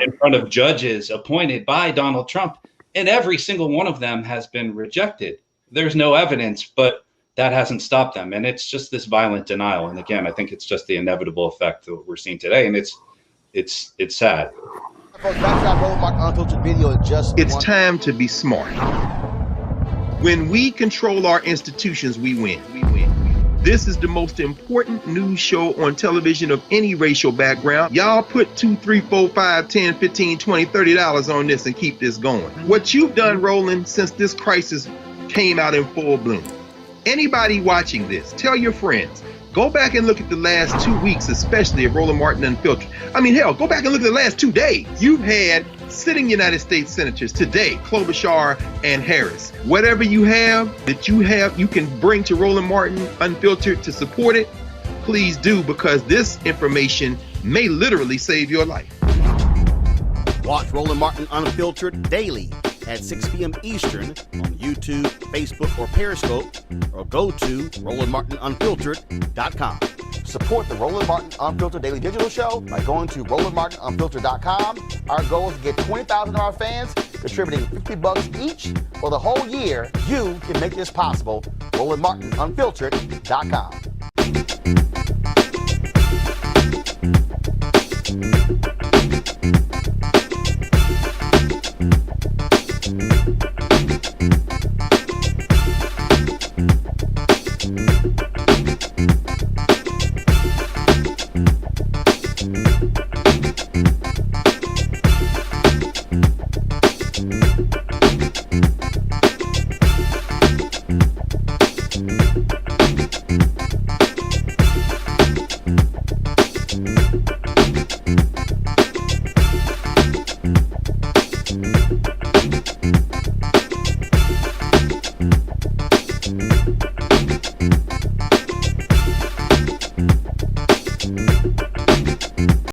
Speaker 10: in front of judges appointed by Donald Trump, and every single one of them has been rejected. There's no evidence, but that hasn't stopped them. And it's just this violent denial. And again, I think it's just the inevitable effect that we're seeing today. And it's sad.
Speaker 2: It's time to be smart. When we control our institutions, we win. This is the most important news show on television of any racial background. Y'all put $2, $3, $4, $5, $10, $15, $20, $30 on this and keep this going. What you've done, Roland, since this crisis came out in full bloom. Anybody watching this, tell your friends. Go back and look at the last 2 weeks, especially of Roland Martin Unfiltered. I mean, hell, go back and look at the last 2 days. You've had sitting United States senators today, Klobuchar and Harris. Whatever you have you can bring to Roland Martin Unfiltered to support it, please do, because this information may literally save your life.
Speaker 1: Watch Roland Martin Unfiltered daily at 6 p.m. Eastern on YouTube, Facebook, or Periscope, or go to RolandMartinUnfiltered.com. Support the Roland Martin Unfiltered Daily Digital Show by going to RolandMartinUnfiltered.com. Our goal is to get 20,000 of our fans contributing $50 each for the whole year. You can make this possible. RolandMartinUnfiltered.com.